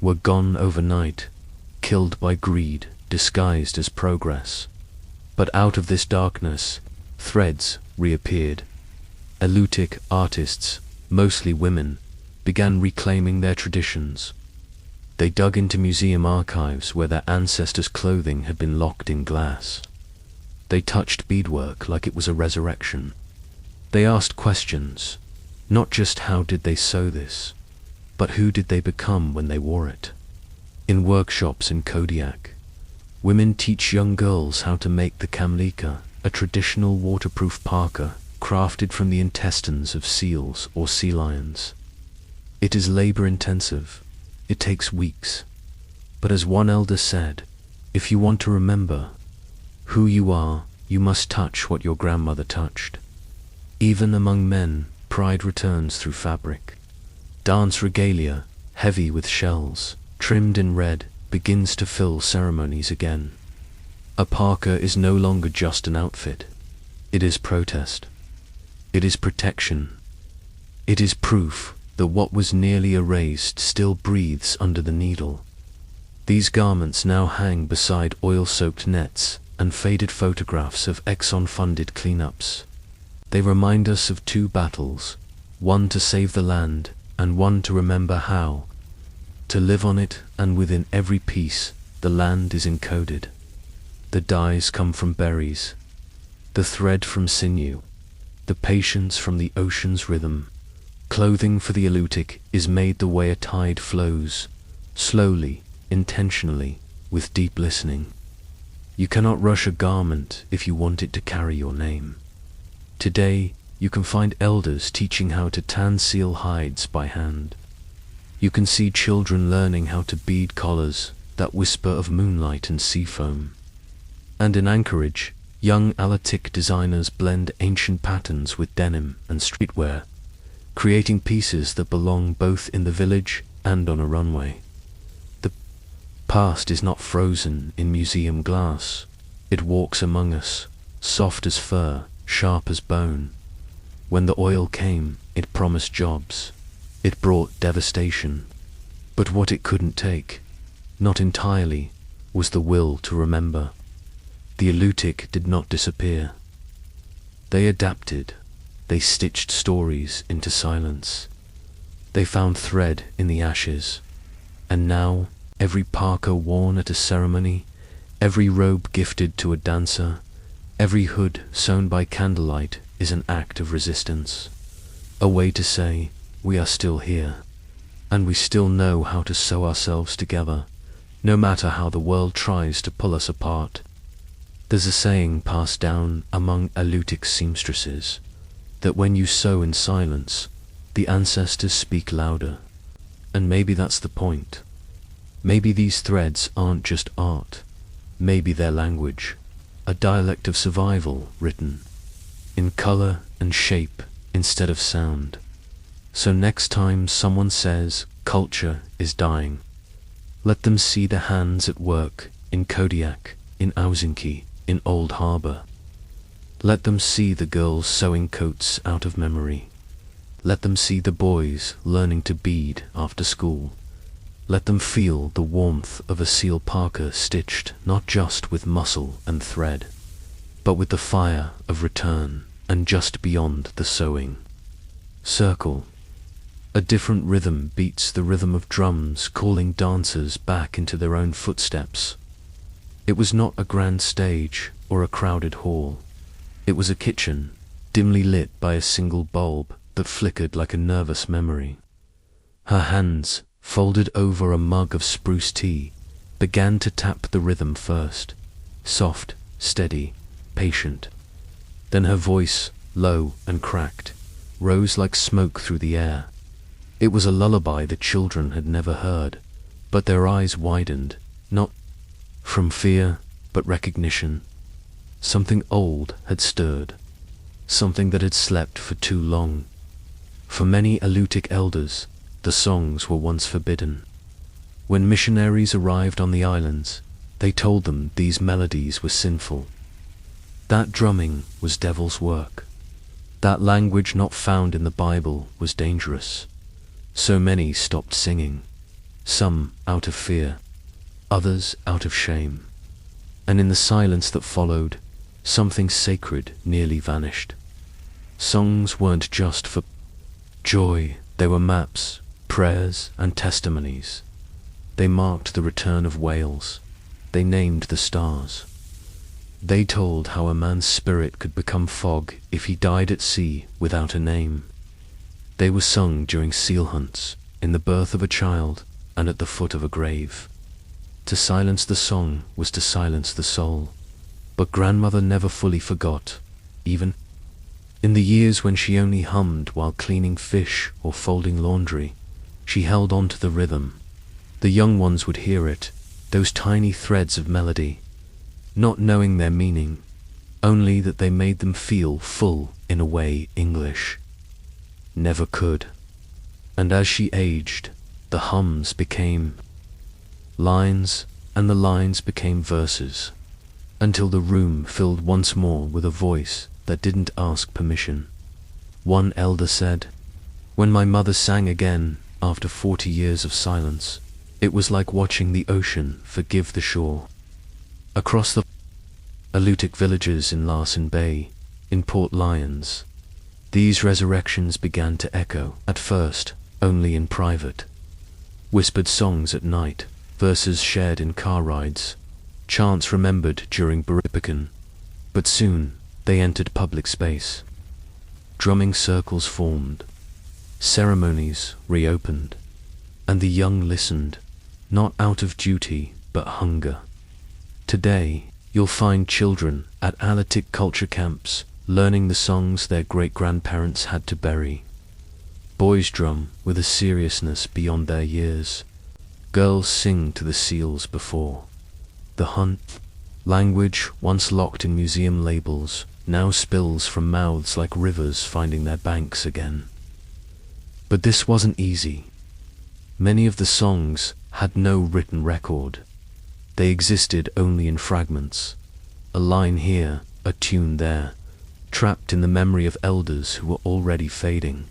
were gone overnight, killed by greed, disguised as progress. But out of this darkness, threads reappeared. Alutiiq artists, mostly women, began reclaiming their traditions. They dug into museum archives where their ancestors' clothing had been locked in glass. They touched beadwork like it was a resurrection. They asked questions, not just how did they sew this, but who did they become when they wore it. In workshops in Kodiak, women teach young girls how to make the kamlika, a traditional waterproof parka crafted from the intestines of seals or sea lions. It is labor-intensive. It takes weeks. But as one elder said, if you want to remember who you are, you must touch what your grandmother touched. Even among men, pride returns through fabric. Dance regalia, heavy with shells, trimmed in red, begins to fill ceremonies again. A parka is no longer just an outfit. It is protest. It is protection. It is proof that what was nearly erased still breathes under the needle. These garments now hang beside oil-soaked nets and faded photographs of Exxon-funded cleanups. They remind us of two battles, one to save the land and one to remember how to live on it, and within every piece the land is encoded. The dyes come from berries, the thread from sinew, the patience from the ocean's rhythm. Clothing for the Alutiiq is made the way a tide flows, slowly, intentionally, with deep listening. You cannot rush a garment if you want it to carry your name. Today, you can find elders teaching how to tan seal hides by hand. You can see children learning how to bead collars that whisper of moonlight and sea foam. And in Anchorage, young Alutiiq designers blend ancient patterns with denim and streetwear, creating pieces that belong both in the village and on a runway. The past is not frozen in museum glass. It walks among us, soft as fur, sharp as bone. When the oil came, it promised jobs. It brought devastation. But what it couldn't take, not entirely, was the will to remember. The Alutiiq did not disappear. They adapted. They stitched stories into silence. They found thread in the ashes. And now, every parka worn at a ceremony, every robe gifted to a dancer, every hood sewn by candlelight is an act of resistance. A way to say, we are still here, and we still know how to sew ourselves together, no matter how the world tries to pull us apart. There's a saying passed down among Alutiiq seamstresses, that when you sew in silence, the ancestors speak louder. And maybe that's the point. Maybe these threads aren't just art. Maybe they're language, a dialect of survival written in color and shape instead of sound. So next time someone says culture is dying, let them see the hands at work in Kodiak, in Alutiiq, in Old Harbor. Let them see the girls sewing coats out of memory. Let them see the boys learning to bead after school. Let them feel the warmth of a seal parka stitched not just with muscle and thread, but with the fire of return and just beyond the sewing. Circle. A different rhythm beats the rhythm of drums calling dancers back into their own footsteps. It was not a grand stage or a crowded hall. It was a kitchen, dimly lit by a single bulb that flickered like a nervous memory. Her hands, folded over a mug of spruce tea, began to tap the rhythm first, soft, steady, patient. Then her voice, low and cracked, rose like smoke through the air. It was a lullaby the children had never heard, but their eyes widened, not from fear, but recognition. Something old had stirred, something that had slept for too long. For many Alutiiq elders, the songs were once forbidden. When missionaries arrived on the islands, they told them these melodies were sinful. That drumming was devil's work. That language not found in the Bible was dangerous. So many stopped singing, some out of fear, others out of shame. And in the silence that followed, something sacred nearly vanished. Songs weren't just for joy, they were maps, prayers, and testimonies. They marked the return of whales. They named the stars. They told how a man's spirit could become fog if he died at sea without a name. They were sung during seal hunts, in the birth of a child, and at the foot of a grave. To silence the song was to silence the soul. But grandmother never fully forgot, even in the years when she only hummed while cleaning fish or folding laundry. She held on to the rhythm. The young ones would hear it, those tiny threads of melody, not knowing their meaning, only that they made them feel full in a way English never could. And as she aged, the hums became lines, and the lines became verses, until the room filled once more with a voice that didn't ask permission. One elder said, "When my mother sang again, after 40 years of silence, it was like watching the ocean forgive the shore." Across the Alutiiq villages in Larsen Bay, in Port Lions, these resurrections began to echo, at first only in private. Whispered songs at night, verses shared in car rides, chants remembered during Buripikan, but soon they entered public space. Drumming circles formed, ceremonies reopened, and the young listened, not out of duty but hunger. Today, you'll find children at Alutiiq culture camps learning the songs their great-grandparents had to bury. Boys drum with a seriousness beyond their years. Girls sing to the seals before. The hunt, language once locked in museum labels, now spills from mouths like rivers finding their banks again. But this wasn't easy. Many of the songs had no written record. They existed only in fragments, a line here, a tune there, trapped in the memory of elders who were already fading.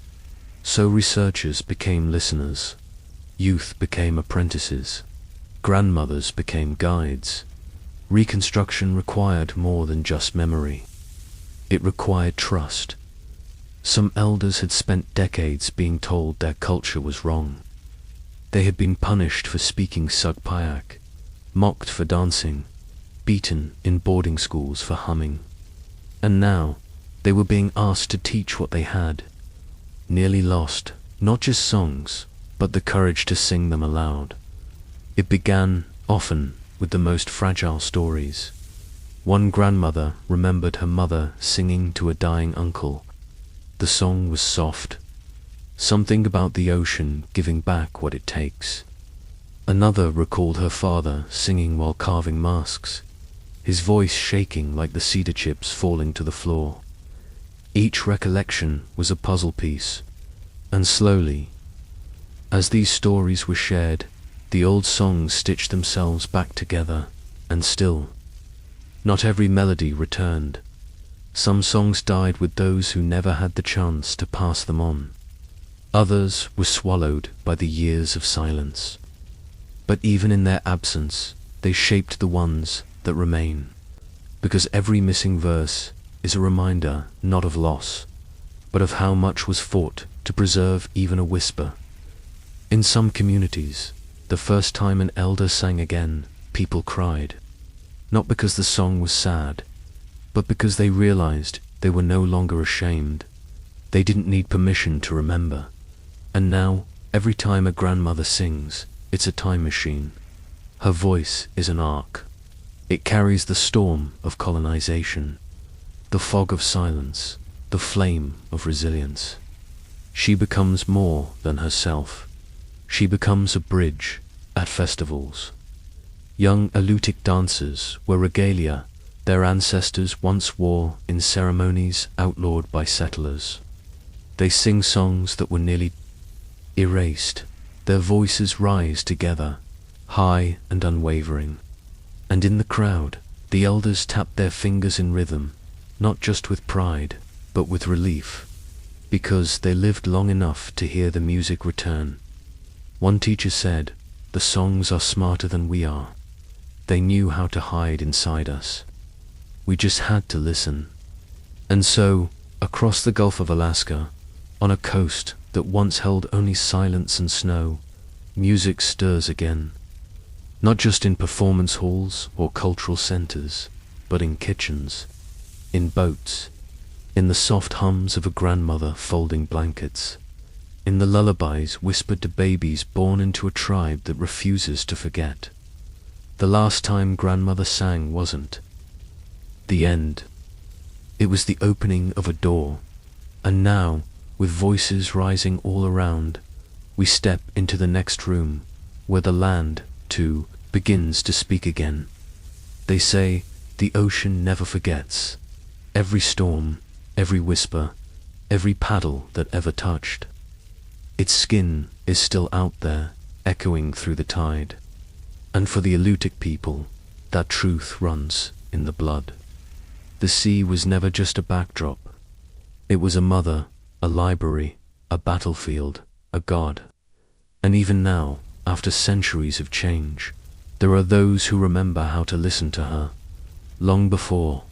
So researchers became listeners, youth became apprentices, grandmothers became guides. Reconstruction required more than just memory. It required trust. Some elders had spent decades being told their culture was wrong. They had been punished for speaking Sugpiaq, mocked for dancing, beaten in boarding schools for humming. And now, they were being asked to teach what they had, nearly lost, not just songs, but the courage to sing them aloud. It began, often, with the most fragile stories. One grandmother remembered her mother singing to a dying uncle. The song was soft, something about the ocean giving back what it takes. Another recalled her father singing while carving masks, his voice shaking like the cedar chips falling to the floor. Each recollection was a puzzle piece, and slowly, as these stories were shared, the old songs stitched themselves back together, and still, not every melody returned. Some songs died with those who never had the chance to pass them on. Others were swallowed by the years of silence. But even in their absence, they shaped the ones that remain, because every missing verse is a reminder not of loss, but of how much was fought to preserve even a whisper. In some communities, the first time an elder sang again, people cried. not because the song was sad, but because they realized they were no longer ashamed. They didn't need permission to remember. And now, every time a grandmother sings, it's a time machine. Her voice is an ark. It carries the storm of colonization, the fog of silence, the flame of resilience. She becomes more than herself. She becomes a bridge at festivals. Young Alutiiq dancers wear regalia their ancestors once wore in ceremonies outlawed by settlers. They sing songs that were nearly erased. Their voices rise together, high and unwavering. And in the crowd, the elders tap their fingers in rhythm, not just with pride, but with relief, because they lived long enough to hear the music return. One teacher said, "The songs are smarter than we are. They knew how to hide inside us. We just had to listen." And so, across the Gulf of Alaska, on a coast that once held only silence and snow, music stirs again. Not just in performance halls or cultural centers, but in kitchens, in boats, in the soft hums of a grandmother folding blankets, in the lullabies whispered to babies born into a tribe that refuses to forget. The last time grandmother sang wasn't the end. It was the opening of a door. And now, with voices rising all around, we step into the next room, where the land, too, begins to speak again. They say the ocean never forgets. Every storm, every whisper, every paddle that ever touched. Its skin is still out there, echoing through the tide. And for the Alutiiq people, that truth runs in the blood. The sea was never just a backdrop. It was a mother, a library, a battlefield, a god. And even now, after centuries of change, there are those who remember how to listen to her. Long before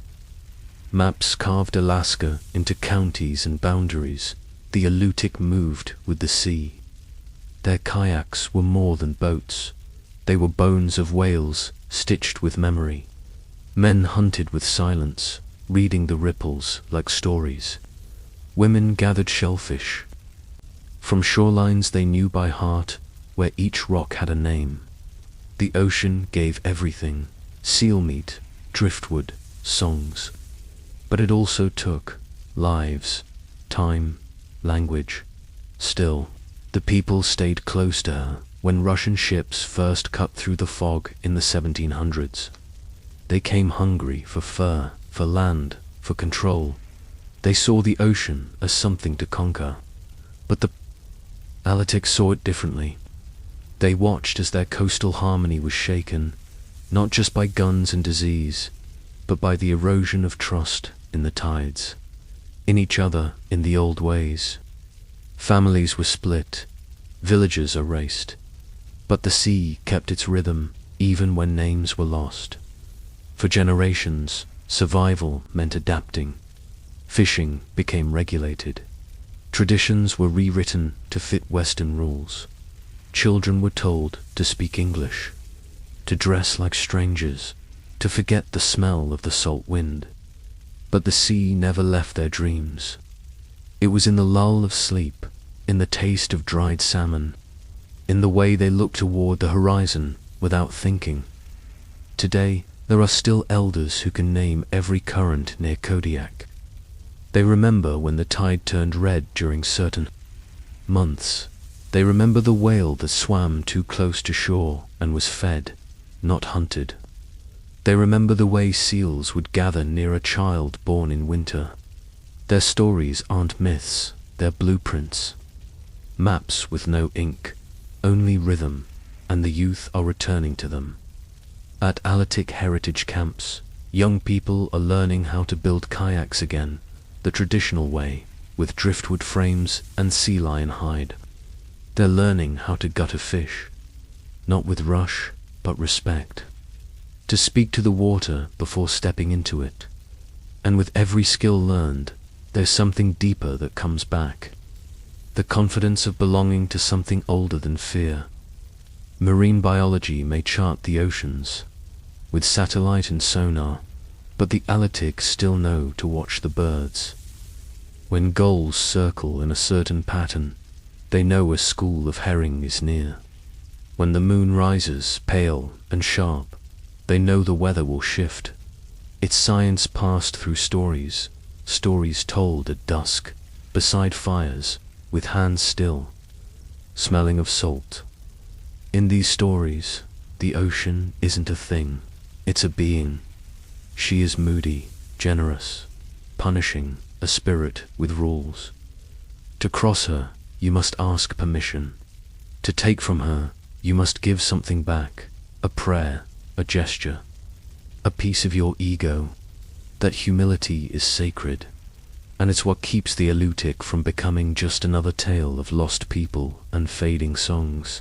maps carved Alaska into counties and boundaries, the Alutiiq moved with the sea. Their kayaks were more than boats. They were bones of whales stitched with memory. Men hunted with silence, reading the ripples like stories. Women gathered shellfish from shorelines they knew by heart, where each rock had a name. The ocean gave everything: seal meat, driftwood, songs. But it also took lives, time, language. Still, the people stayed close to her when Russian ships first cut through the fog in the 1700s. They came hungry for fur, for land, for control. They saw the ocean as something to conquer. But the Alutiiq saw it differently. They watched as their coastal harmony was shaken, not just by guns and disease, but by the erosion of trust in the tides, in each other, in the old ways. Families were split, villages erased, but the sea kept its rhythm even when names were lost. For generations, survival meant adapting. Fishing became regulated. Traditions were rewritten to fit Western rules. Children were told to speak English, to dress like strangers, to forget the smell of the salt wind. But the sea never left their dreams. It was in the lull of sleep, in the taste of dried salmon, in the way they looked toward the horizon without thinking. Today, there are still elders who can name every current near Kodiak. They remember when the tide turned red during certain months. They remember the whale that swam too close to shore and was fed, not hunted. They remember the way seals would gather near a child born in winter. Their stories aren't myths, they're blueprints. Maps with no ink, only rhythm, and the youth are returning to them. At Alutiiq heritage camps, young people are learning how to build kayaks again, the traditional way, with driftwood frames and sea lion hide. They're learning how to gut a fish, not with rush, but respect. To speak to the water before stepping into it. And with every skill learned, there's something deeper that comes back. The confidence of belonging to something older than fear. Marine biology may chart the oceans, with satellite and sonar, but the Alutiiq still know to watch the birds. When gulls circle in a certain pattern, they know a school of herring is near. When the moon rises pale and sharp, they know the weather will shift. It's science passed through stories, stories told at dusk, beside fires, with hands still, smelling of salt. In these stories, the ocean isn't a thing, it's a being. She is moody, generous, punishing, a spirit with rules. To cross her, you must ask permission. To take from her, you must give something back, a prayer, a gesture, a piece of your ego. That humility is sacred, and it's what keeps the Alutiiq from becoming just another tale of lost people and fading songs.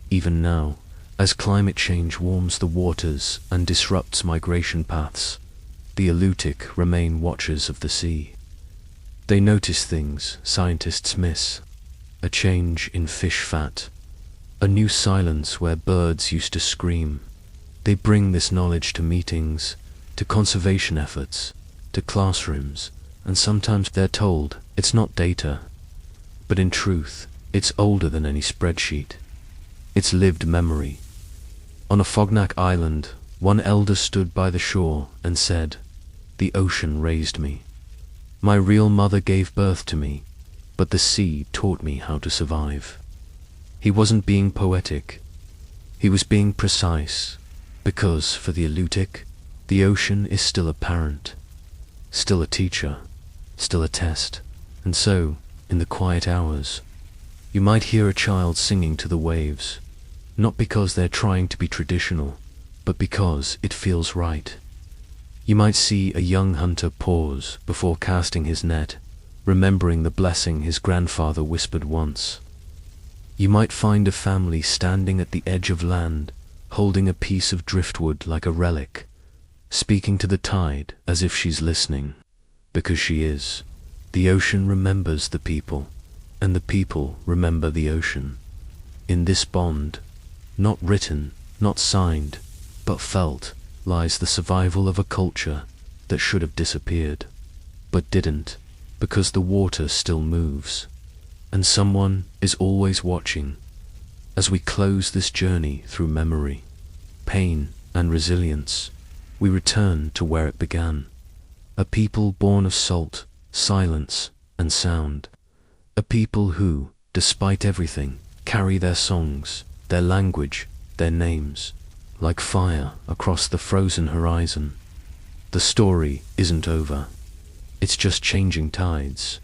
Even now, as climate change warms the waters and disrupts migration paths, the Alutiiq remain watchers of the sea. They notice things scientists miss: a change in fish fat, a new silence where birds used to scream. They bring this knowledge to meetings, to conservation efforts, to classrooms, and sometimes they're told it's not data, but in truth, it's older than any spreadsheet. It's lived memory. On a Fognak island, one elder stood by the shore and said, "The ocean raised me. My real mother gave birth to me, but the sea taught me how to survive." He wasn't being poetic. He was being precise, because for the Alutiiq, the ocean is still a parent, still a teacher, still a test. And so, in the quiet hours, you might hear a child singing to the waves, not because they're trying to be traditional, but because it feels right. You might see a young hunter pause before casting his net, remembering the blessing his grandfather whispered once. You might find a family standing at the edge of land, holding a piece of driftwood like a relic, speaking to the tide as if she's listening, because she is. The ocean remembers the people, and the people remember the ocean. In this bond, not written, not signed, but felt, lies the survival of a culture that should have disappeared, but didn't, because the water still moves, and someone is always watching. As we close this journey through memory, pain, and resilience, we return to where it began. A people born of salt, silence, and sound. A people who, despite everything, carry their songs, their language, their names, like fire across the frozen horizon. The story isn't over. It's just changing tides.